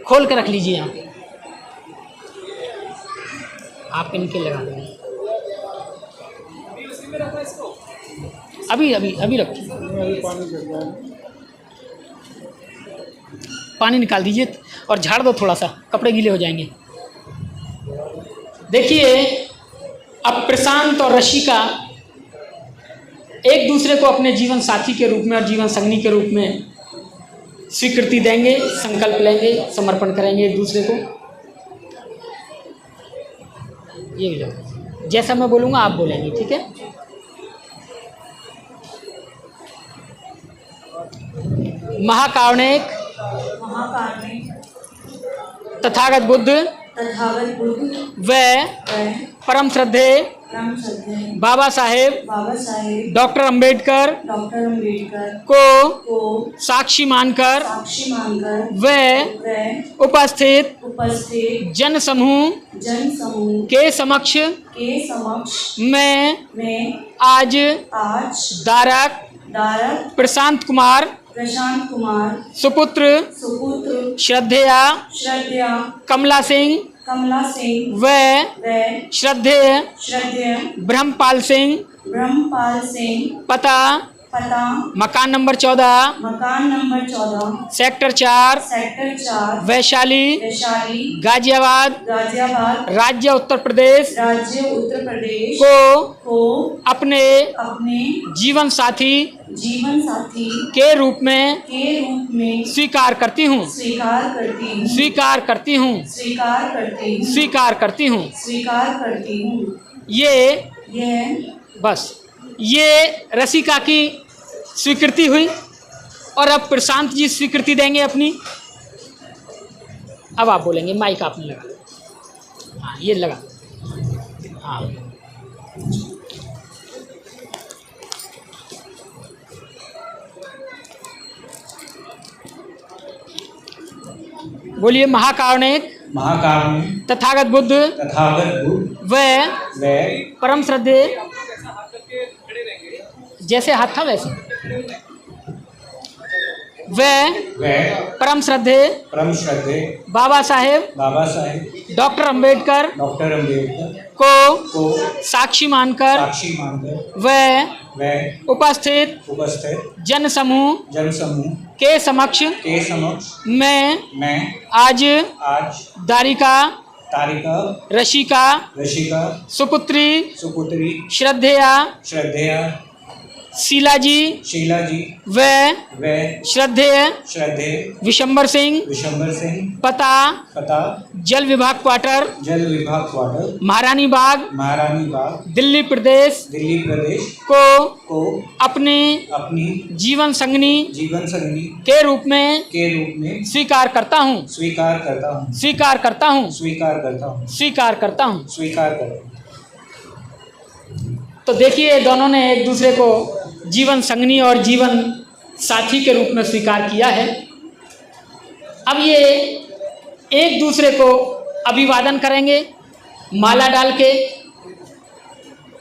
Speaker 1: खोल के रख लीजिए, यहाँ आपके नीचे लगा देंगे। अभी अभी अभी रखिए, पानी निकाल दीजिए और झाड़ दो थोड़ा सा, कपड़े गीले हो जाएंगे। देखिए, अब प्रशांत और रशिका एक दूसरे को अपने जीवन साथी के रूप में और जीवन संगनी के रूप में स्वीकृति देंगे, संकल्प लेंगे, समर्पण करेंगे एक दूसरे को। ये लो, जैसा मैं बोलूँगा आप बोलेंगे, ठीक है? महाकारुणिक तथागत बुद्ध व परम श्रद्धे बाबा साहेब डॉक्टर अंबेडकर को साक्षी मानकर व उपस्थित जन समूह के समक्ष मैं आज दारक प्रशांत कुमार सुपुत्र श्रद्धेया कमला सिंह व श्रद्धेय ब्रह्मपाल सिंह पता मकान नंबर 14 सेक्टर 4 वैशाली गाजियाबाद राज्य उत्तर प्रदेश को अपने जीवन साथी के रूप में स्वीकार करती हूँ स्वीकार करती हूँ। ये बस, ये रसिका की स्वीकृति हुई और अब प्रशांत जी स्वीकृति देंगे अपनी। अब आप बोलेंगे, माइक आपने लगा। हाँ, ये लगा। हाँ, बोलिए। महाकारुणिक तथागत बुद्ध व परम श्रद्धे, जैसे हाथ था वैसे, व परम श्रद्धे बाबा साहेब डॉक्टर अंबेडकर को साक्षी मानकर व उपस्थित जन समूह के समक्ष मैं आज दारिका रशिका सुपुत्री श्रद्धेया शीला जी व श्रद्धेय विशंबर सिंह पता जल विभाग क्वार्टर महारानी बाग दिल्ली प्रदेश को अपनी जीवन संगनी के रूप में स्वीकार करता हूँ। तो देखिए, दोनों ने एक दूसरे को जीवन संगनी और जीवन साथी के रूप में स्वीकार किया है। अब ये एक दूसरे को अभिवादन करेंगे माला डाल के।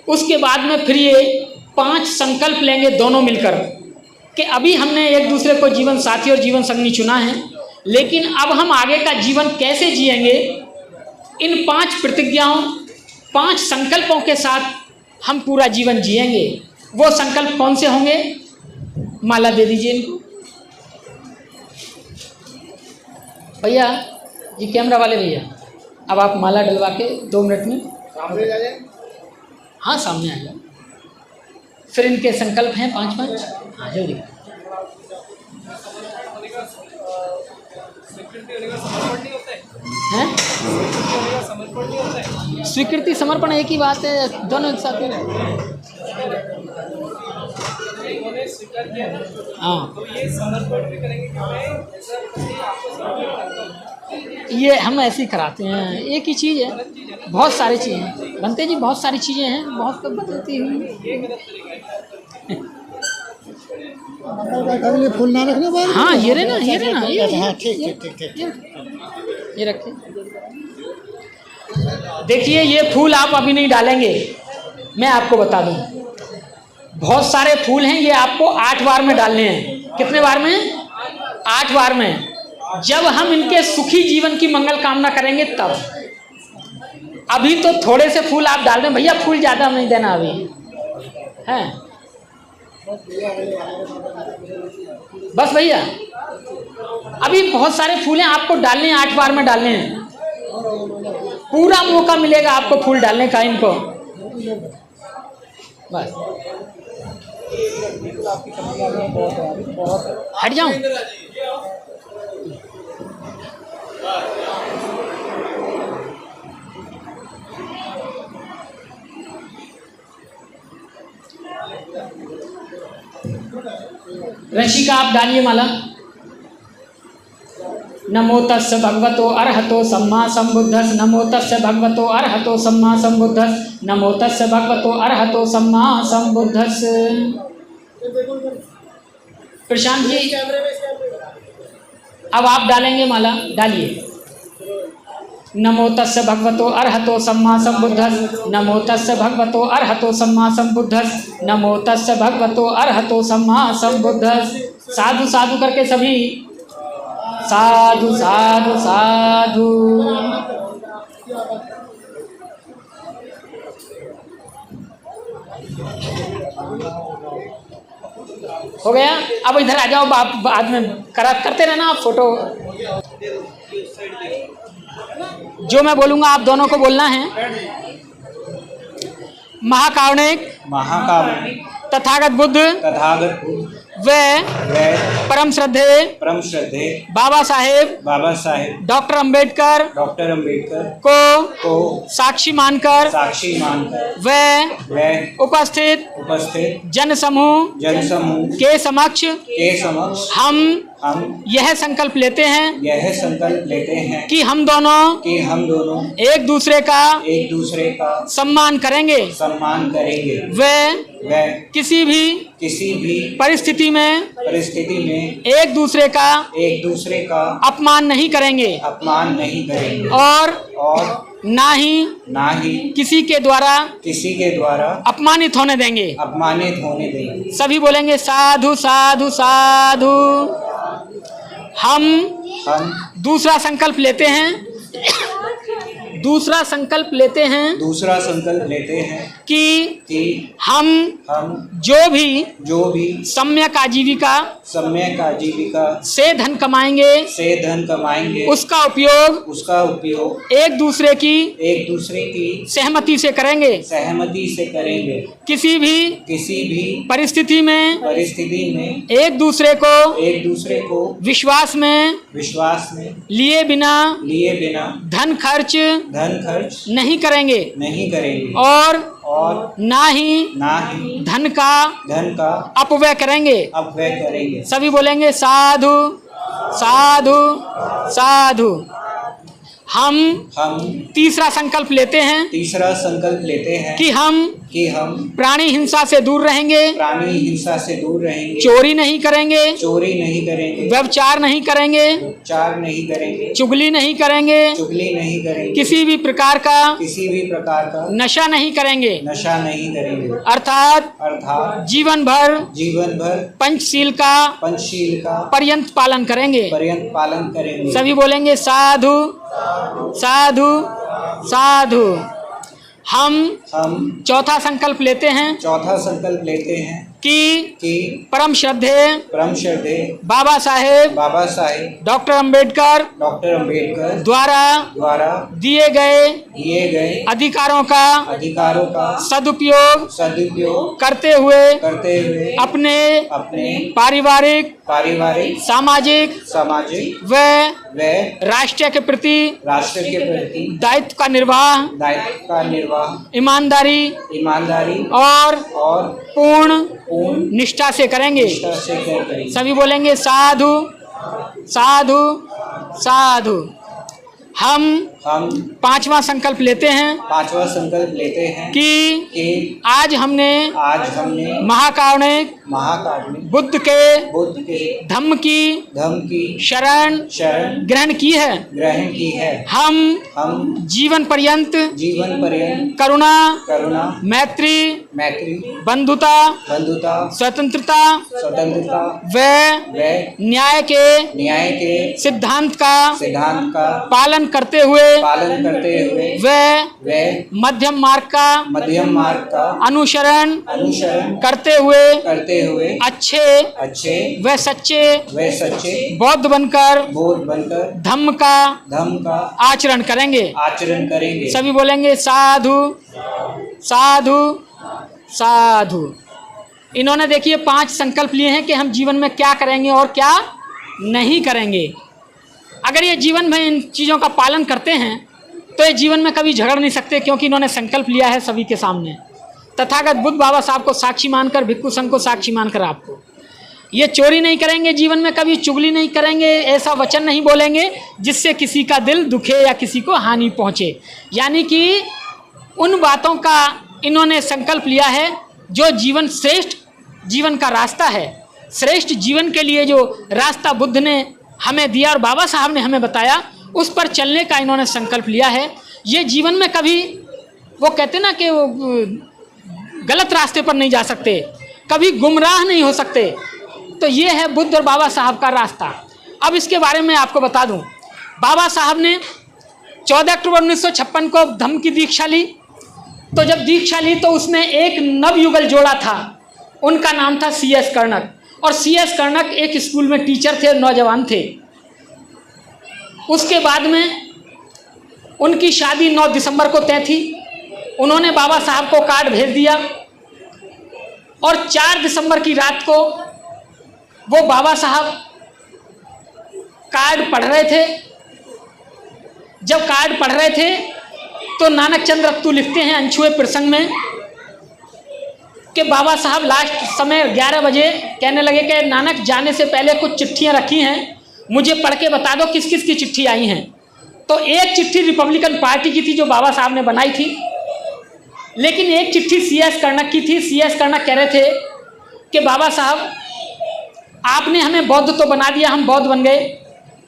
Speaker 1: उसके बाद में फिर ये 5 संकल्प लेंगे दोनों मिलकर कि अभी हमने एक दूसरे को जीवन साथी और जीवन संगनी चुना है, लेकिन अब हम आगे का जीवन कैसे जिएंगे, इन 5 प्रतिज्ञाओं 5 संकल्पों के साथ हम पूरा जीवन जिएंगे। वो संकल्प कौन से होंगे? माला दे दीजिए इनको। भैया जी, कैमरा वाले भैया, अब आप माला डलवा के 2 मिनट में
Speaker 2: सामने जा जाए।
Speaker 1: हाँ सामने आ जाओ। फिर इनके संकल्प हैं 5-5। हाँ जल्दी।
Speaker 2: स्वीकृति होने का समर्पण नहीं होता है।
Speaker 1: हैं?
Speaker 2: स्वीकृति होने का समर्पण नहीं होता है।
Speaker 1: स्वीकृति समर्पण एक ही बात है, दोनों एक साथ है।
Speaker 2: उन्होंने स्वीकार किया ना,
Speaker 1: हाँ,
Speaker 2: तो ये समर्पण भी करेंगे कि मैं ऐसा पति आपको समर्पण करता हूँ।
Speaker 1: ये हम ऐसे ही कराते हैं। एक ही चीज़ है, बहुत सारी चीज़ें हैं बनते जी, बहुत सारी चीज़ें हैं, बहुत कुछ बदलती हुई।
Speaker 4: अगले फूल ना रखना बाहर।
Speaker 1: हाँ ये रहे ना, ये रहे ना,
Speaker 4: हाँ ठीक।
Speaker 1: ये रखे। देखिए ये फूल आप अभी नहीं डालेंगे, मैं आपको बता दूं। बहुत सारे फूल हैं, ये आपको 8 बार में डालने हैं। कितने बार में? 8 बार में। जब हम इनके सुखी जीवन की मंगल कामना करेंगे तब। अभी तो थोड़े से फूल आप डाल दें भैया, फूल ज़्यादा नहीं देना अभी हैं। बस भैया, अभी बहुत सारे फूल हैं, आपको डालने हैं, 8 बार में डालने हैं। पूरा मौका मिलेगा आपको फूल डालने का इनको। बस हट जाऊं। ऋषि का आप डालिए माला। नमो तस्य भगवतो अरहतो सम्मा संबुद्धस। नमो तस्य भगवतो अरहतो सम्मा संबुद्धस। नमो तस्य भगवतो अरहतो सम्मा संबुद्धस। प्रशांत जी अब आप डालेंगे माला, डालिए। नमो तस्य भगवतो अरहतो सम्मा संबुद्धस। नमो तस्य भगवतो अरहतो सम्मा संबुद्धस। नमो तस्य भगवतो अरहतो सम्मा संबुद्धस। साधु साधु करके सभी साधु साधु साधु। हो गया। अब इधर आ जाओ, आप बाद में करते रहना आप फोटो। जो मैं बोलूंगा आप दोनों को बोलना है। महाकारुणिक तथागत बुद्ध वे परम श्रद्धे बाबा साहेब डॉक्टर अंबेडकर को साक्षी मानकर वे उपस्थित जन समूह के समक्ष हम यह संकल्प लेते हैं कि हम दोनों एक दूसरे का सम्मान करेंगे। वे किसी भी परिस्थिति में एक दूसरे का अपमान नहीं करेंगे और ना ही किसी के द्वारा अपमानित होने देंगे। सभी बोलेंगे साधु साधु साधु। हम दूसरा संकल्प लेते हैं कि हम जो भी सम्यक आजीविका से धन कमाएंगे उसका उपयोग एक दूसरे की सहमति से करेंगे। किसी भी परिस्थिति में एक दूसरे को विश्वास में लिए बिना धन खर्च नहीं करेंगे और ना ही धन का अपव्यय करेंगे। सभी बोलेंगे साधु साधु साधु। हम तीसरा संकल्प लेते हैं कि हम प्राणी हिंसा से दूर रहेंगे, चोरी नहीं करेंगे, व्यभिचार नहीं करेंगे, चुगली नहीं करेंगे, किसी भी प्रकार का नशा नहीं करेंगे। अर्थात जीवन भर पंचशील का पर्यंत पालन करेंगे। सभी बोलेंगे साधु साधु साधु। हम
Speaker 5: हम
Speaker 1: चौथा संकल्प लेते हैं
Speaker 5: चौथा संकल्प लेते हैं
Speaker 1: कि परम श्रद्धेय
Speaker 5: परम
Speaker 1: बाबा साहेब
Speaker 5: बाबा साहेब
Speaker 1: डॉक्टर अंबेडकर
Speaker 5: डॉक्टर अंबेडकर
Speaker 1: द्वारा
Speaker 5: दिए गए
Speaker 1: अधिकारों का
Speaker 5: सदुपयोग
Speaker 1: करते हुए अपने पारिवारिक सामाजिक
Speaker 5: सामाजिक
Speaker 1: व
Speaker 5: व
Speaker 1: राष्ट्र के प्रति दायित्व का निर्वाह
Speaker 5: ईमानदारी
Speaker 1: और पूर्ण
Speaker 5: पूर्ण
Speaker 1: निष्ठा से करेंगे।
Speaker 5: निष्ठा से करेंगे।
Speaker 1: सभी बोलेंगे साधु साधु साधु। हम पांचवा संकल्प लेते हैं कि आज हमने महाकारुणिक बुद्ध के धम्म की शरण ग्रहण की है। हम जीवन पर्यंत करुणा मैत्री बंधुता स्वतंत्रता व न्याय के सिद्धांत का पालन करते हुए व मध्यम मार्ग का अनुसरण करते हुए अच्छे व सच्चे बौद्ध बनकर धम्म का आचरण करेंगे। सभी बोलेंगे साधु साधु साधु। इन्होंने देखिए 5 संकल्प लिए हैं कि हम जीवन में क्या करेंगे और क्या नहीं करेंगे। अगर ये जीवन में इन चीज़ों का पालन करते हैं तो ये जीवन में कभी झगड़ नहीं सकते, क्योंकि इन्होंने संकल्प लिया है सभी के सामने। तथागत बुद्ध बाबा साहब को साक्षी मानकर, भिक्खु संघ को साक्षी मानकर आपको ये चोरी नहीं करेंगे, जीवन में कभी चुगली नहीं करेंगे, ऐसा वचन नहीं बोलेंगे जिससे किसी का दिल दुखे या किसी को हानि पहुँचे। यानी कि उन बातों का इन्होंने संकल्प लिया है जो जीवन श्रेष्ठ जीवन का रास्ता है। श्रेष्ठ जीवन के लिए जो रास्ता बुद्ध ने हमें दिया और बाबा साहब ने हमें बताया, उस पर चलने का इन्होंने संकल्प लिया है। ये जीवन में कभी वो कहते ना कि वो गलत रास्ते पर नहीं जा सकते, कभी गुमराह नहीं हो सकते। तो ये है बुद्ध और बाबा साहब का रास्ता। अब इसके बारे में आपको बता दूं, बाबा साहब ने 14 अक्टूबर 1956 को धम्म की दीक्षा ली। तो जब दीक्षा ली तो उसने एक नवयुगल जोड़ा था, उनका नाम था C.S. कर्णक। और C.S. कर्णक एक स्कूल में टीचर थे, नौजवान थे। उसके बाद में उनकी शादी 9 दिसंबर को तय थी। उन्होंने बाबा साहब को कार्ड भेज दिया और 4 दिसंबर की रात को वो बाबा साहब कार्ड पढ़ रहे थे। जब कार्ड पढ़ रहे थे तो नानक चंद्र रत्तू लिखते हैं अनछुए प्रसंग में कि बाबा साहब लास्ट समय 11 बजे कहने लगे कि नानक जाने से पहले कुछ चिट्ठियां रखी हैं, मुझे पढ़ के बता दो किस किस की चिट्ठी आई हैं। तो एक चिट्ठी रिपब्लिकन पार्टी की थी जो बाबा साहब ने बनाई थी, लेकिन एक चिट्ठी C.S. कर्णक की थी। C.S. कर्णक कह रहे थे कि बाबा साहब आपने हमें बौद्ध तो बना दिया, हम बौद्ध बन गए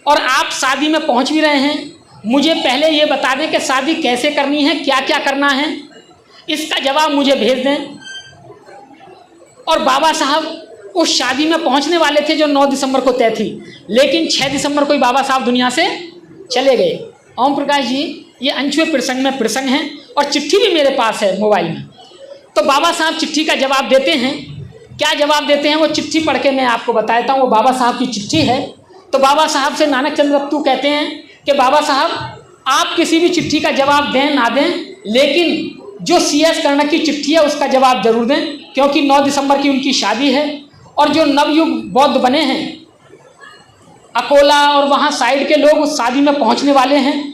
Speaker 1: और आप शादी में पहुंच भी रहे हैं, मुझे पहले ये बता दें कि शादी कैसे करनी है, क्या क्या करना है, इसका जवाब मुझे भेज दें। और बाबा साहब उस शादी में पहुंचने वाले थे जो 9 दिसंबर को तय थी, लेकिन 6 दिसंबर को ही बाबा साहब दुनिया से चले गए। ओम प्रकाश जी, ये अनछुए प्रसंग में प्रसंग है और चिट्ठी भी मेरे पास है मोबाइल में। तो बाबा साहब चिट्ठी का जवाब देते हैं। क्या जवाब देते हैं वो चिट्ठी पढ़ के मैं आपको बताता हूँ। वो बाबा साहब की चिट्ठी है। तो बाबा साहब से नानक चंद्र रत्तू कहते हैं कि बाबा साहब आप किसी भी चिट्ठी का जवाब दें ना दें, लेकिन जो C.S. कर्णक की चिट्ठी है उसका जवाब जरूर दें, क्योंकि 9 दिसंबर की उनकी शादी है और जो नवयुग बौद्ध बने हैं अकोला और वहाँ साइड के लोग उस शादी में पहुँचने वाले हैं,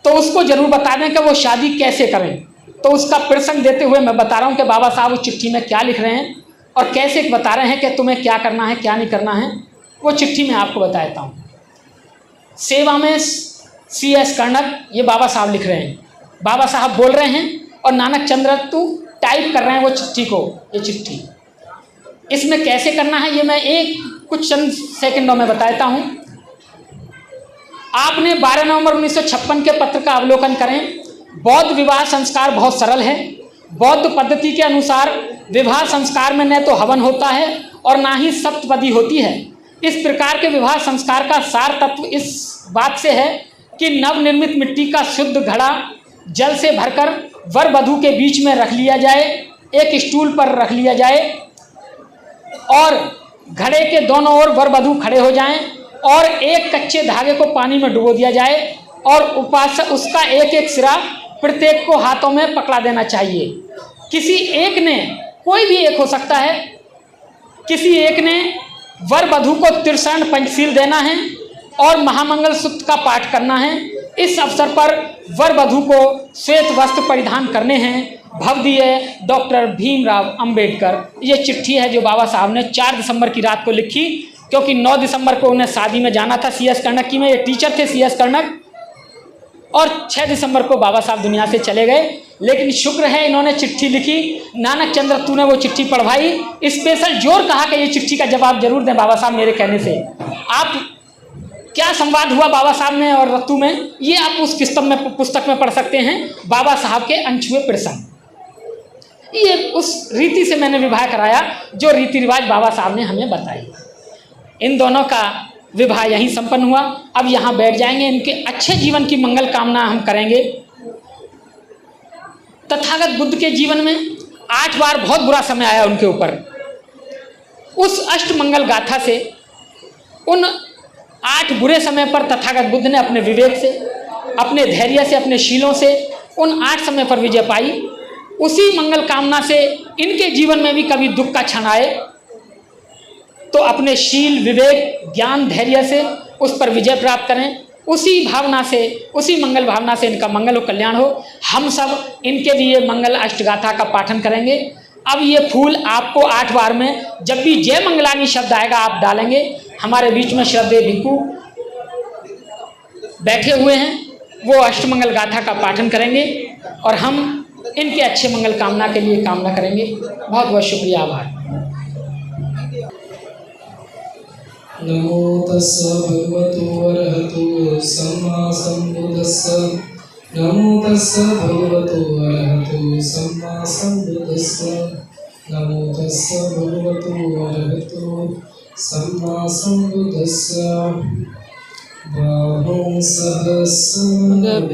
Speaker 1: तो उसको जरूर बता दें कि वो शादी कैसे करें। तो उसका प्रसंग देते हुए मैं बता रहा हूँ कि बाबा साहब उस चिट्ठी में क्या लिख रहे हैं और कैसे बता रहे हैं कि तुम्हें क्या करना है क्या नहीं करना है। वो चिट्ठी में आपको बताता हूँ। सेवा में C.S. कर्णक, ये बाबा साहब लिख रहे हैं, बाबा साहब बोल रहे हैं और नानक चंद्र रत्तू टाइप कर रहे हैं वो चिट्ठी को। ये चिट्ठी इसमें कैसे करना है ये मैं कुछ चंद सेकंडों में बताता हूँ। आपने 12 नवंबर 1956 के पत्र का अवलोकन करें। बौद्ध विवाह संस्कार बहुत सरल है। बौद्ध पद्धति के अनुसार विवाह संस्कार में न तो हवन होता है और ना ही सप्तपदी होती है। इस प्रकार के विवाह संस्कार का सार तत्व इस बात से है कि नवनिर्मित मिट्टी का शुद्ध घड़ा जल से भरकर वर वधू के बीच में रख लिया जाए, एक स्टूल पर रख लिया जाए और घड़े के दोनों ओर वर वधू खड़े हो जाएं और एक कच्चे धागे को पानी में डुबो दिया जाए और उपासक उसका एक एक सिरा प्रत्येक को हाथों में पकड़ा देना चाहिए। किसी एक ने, कोई भी एक हो सकता है, किसी एक ने वर वधू को त्रिशरण पंचशील देना है और महामंगल सूत्र का पाठ करना है। इस अवसर पर वर वधू को श्वेत वस्त्र परिधान करने हैं। भवदीय डॉक्टर भीमराव अंबेडकर। ये चिट्ठी है जो बाबा साहब ने 4 दिसंबर की रात को लिखी, क्योंकि 9 दिसंबर को उन्हें शादी में जाना था CS कर्णक की में। ये टीचर थे CS कर्णक, और 6 दिसंबर को बाबा साहब दुनिया से चले गए। लेकिन शुक्र है इन्होंने चिट्ठी लिखी। नानक चंद्र तूने वो चिट्ठी पढ़वाई, स्पेशल जोर कहा कि ये चिट्ठी का जवाब जरूर दें बाबा साहब मेरे कहने से। आप क्या संवाद हुआ बाबा साहब में और रत्तू में, ये आप उस पुस्तक में पढ़ सकते हैं, बाबा साहब के अनछुए प्रसंग। ये उस रीति से मैंने विवाह कराया जो रीति रिवाज बाबा साहब ने हमें बताई। इन दोनों का विवाह यहीं संपन्न हुआ। अब यहाँ बैठ जाएंगे, इनके अच्छे जीवन की मंगल कामना हम करेंगे। तथागत बुद्ध के जीवन में 8 बार बहुत बुरा समय आया उनके ऊपर। उस अष्टमंगल गाथा से, उन 8 बुरे समय पर तथागत बुद्ध ने अपने विवेक से, अपने धैर्य से, अपने शीलों से उन 8 समय पर विजय पाई। उसी मंगल कामना से इनके जीवन में भी कभी दुख का क्षण आए तो अपने शील, विवेक, ज्ञान, धैर्य से उस पर विजय प्राप्त करें। उसी भावना से, उसी मंगल भावना से इनका मंगल हो, कल्याण हो। हम सब इनके लिए मंगल अष्टगाथा का पाठन करेंगे। अब ये फूल आपको 8 बार में जब भी जय मंगलानी शब्द आएगा आप डालेंगे। हमारे बीच में श्रद्धेय भिक्खु बैठे हुए हैं, वो अष्टमंगल गाथा का पाठन करेंगे और हम इनके अच्छे मंगल कामना के लिए कामना करेंगे। बहुत बहुत शुक्रिया, आभार।
Speaker 3: नमो तस्स भगवतो अरहतो सम्मा सम्बुद्धस्स। नमो तस्स भगवतो अरहतो सम्मा सम्बुद्धस्स। नमो तस्स भगवतो अरहतो सम्मा सम्बुद्धस्स। बाहुं सहस्रं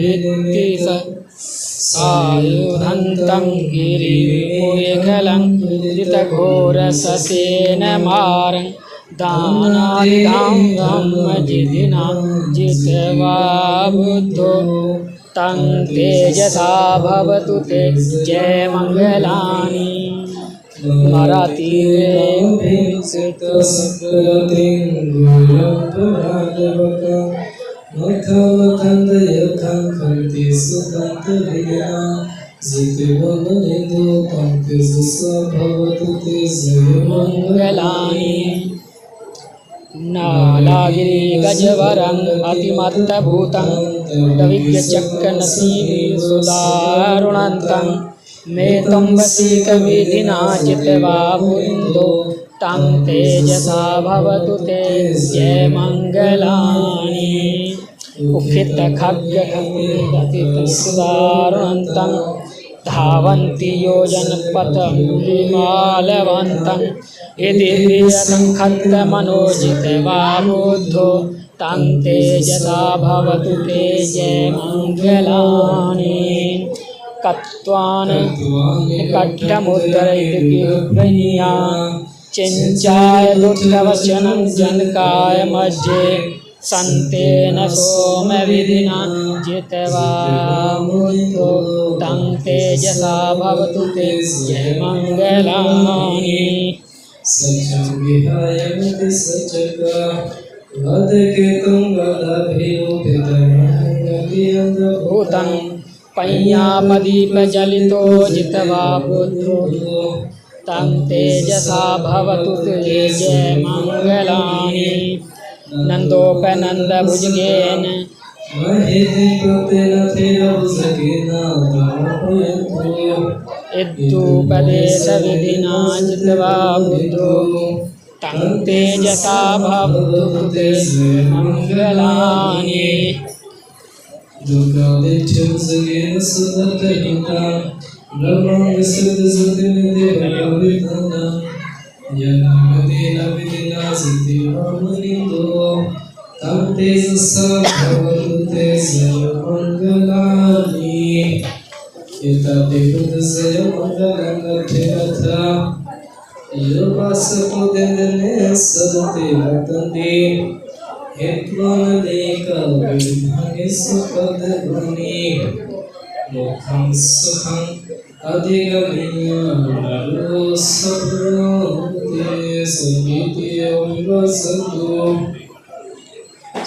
Speaker 1: आयुधन्तं गिरिमुयकलं धृतघोरससेन मारं दानादिदां ब्रह्मजिदिना जित्वा बुद्धो तं तेजसा भवतु ते जय मंगलानि। मंगलानि। नालागिरि गजवरं अतिमत्तभूतं दविज्ञचक्रनसीविसुदारुणन्तं मे तुम्बसीकविधिना चित्वा बुद्धो तं तेजसा भवतु ते जय मंगलानि। उखितखड्गखण्डितसुदारुणन्तं धावन्ति योजनपथमुलिमालवन्तं यदि प्रियसङ्खद्मनोजित्वा बुद्धो तं तेजसा भवतु ते जय मंगलानि। कत्वान् कट्टमुद्धरैर्गिरिप्रणीया चिञ्चाय दुष्टवचनं जनकाय मध्ये संतेन सोमविधिना जित्वा बुद्धो तं तेजसा भवतु ते जय मंगलानि।
Speaker 3: सचं विहाय मति सचका वदकेतं
Speaker 1: भूतं पय्यापदीपजलितो जित्वा बुद्धो तं तेजसा भवतु ते जय मंगलानि। नंदोपनंदभुजगेन इद्दुपदेशविधिना जित्वा बुद्धो तं तेजसा भवतु ते मंगलानि।
Speaker 3: तं तेजसा भवतु ते जय मंगलानि। यतदेवदस्य मंगलंगथेरथा योपासको देन्दने सदते वर्तन्ते हेत्वानेकविधाने सुपदगुणे मोक्षं सुखं अधिगम्य नरो सप्रान्ते संगीते विवसतु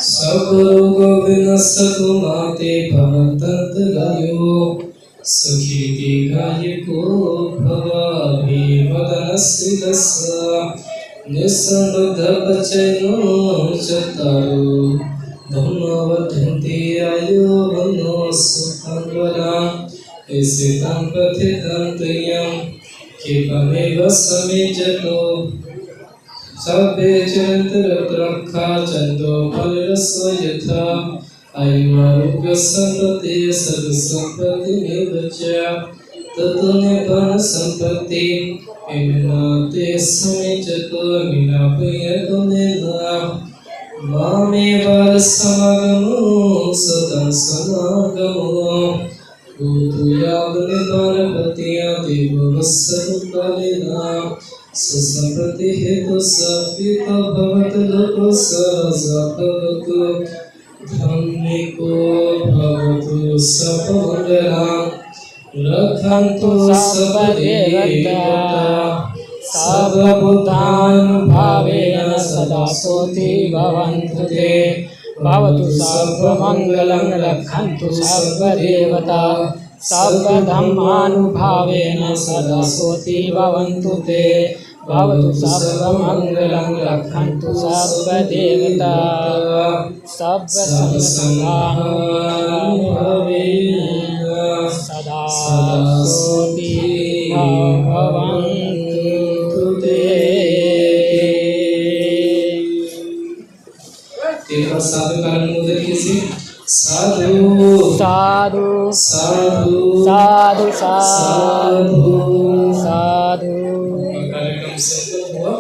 Speaker 3: सबरोगो विनश्यतु माते भवन्तन्तरायो सुखी दीर्घायुको भवाभिवदनश्रीलस्य निस्सम्बद्धपचैनो चत्वारो धर्मवर्धन्ते आयो वनो सुखं वराम् इसितं प्रथितं तुयं क्षिपमेव समेजतो सभ्ये चरित्ररक्षा चन्दो फलरसो यथा आयुरारोग्यसम्पत्ति सर्वसम्पत्तिमेव च ततो निब्बाणसम्पत्ति विनाते समेजतो विनापयतो नेना मामेव समागमो सदा समागमो भूतयावनिर्वाणपतिया देववत्सरुकालिना सुसम्पत्ति हेतु सत्वित भवतु लोको सहजाभवतु धम्मिको भवतु सपमङ्गलम् रक्षन्तु सर्वदेवता सर्वभूतानुभावेन सदा सोति भवन्तु ते भवतु सर्वमङ्गलं रक्षन्तु सर्वदेवता सर्वधर्मानुभावेन सदा सोति भवन्तु ते भवतु सर्वमङ्गलं रक्षन्तु सर्वदेवता सर्वसंसारानुभावेन सदा सोति भवन्तु ते। तेरा साधु कारण मुझे किसी साधु
Speaker 1: साधु
Speaker 3: साधु
Speaker 1: साधु
Speaker 3: साधु
Speaker 1: साधु।
Speaker 3: कार्यक्रम संपन्न हुआ।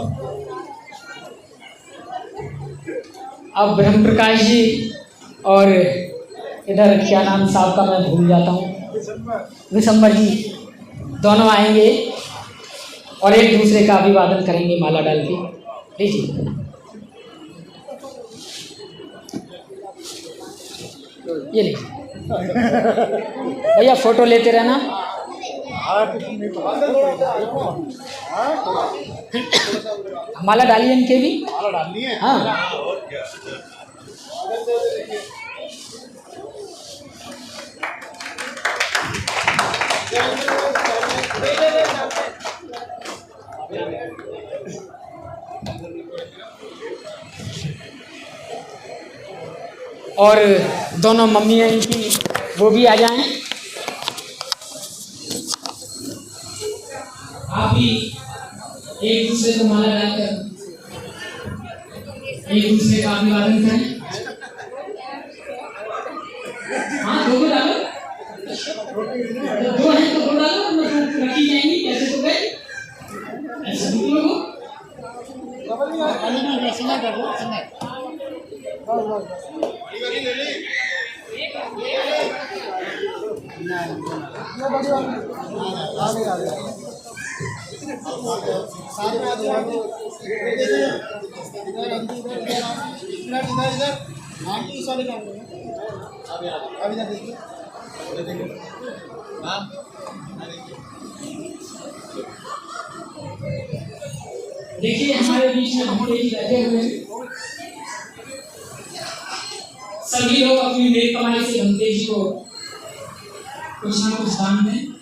Speaker 1: अब ब्रह्म प्रकाश जी और इधर क्या नाम साहब का मैं भूल जाता हूँ, विशंबर जी दोनों आएंगे और एक दूसरे का अभिवादन करेंगे माला डाल के। लीजिए ये लीजिए भैया, फोटो लेते रहना। माला डालिए इनके भी। हाँ और दोनों मम्मी हैं इनकी, वो भी आ जाएं। आप भी एक दूसरे को माला डालकर एक दूसरे का अभिवादन करें। हाँ दो डालो, दो हैं तो दो डालो, रखी जाएंगी कैसे तो गए ऐसे दो लोगों। देखिए हमारे बीच में भोले जी बैठे हुए हैं। सभी लोग अपनी नेक कमाई से भंते जी को कुछ ना कुछ दान दें।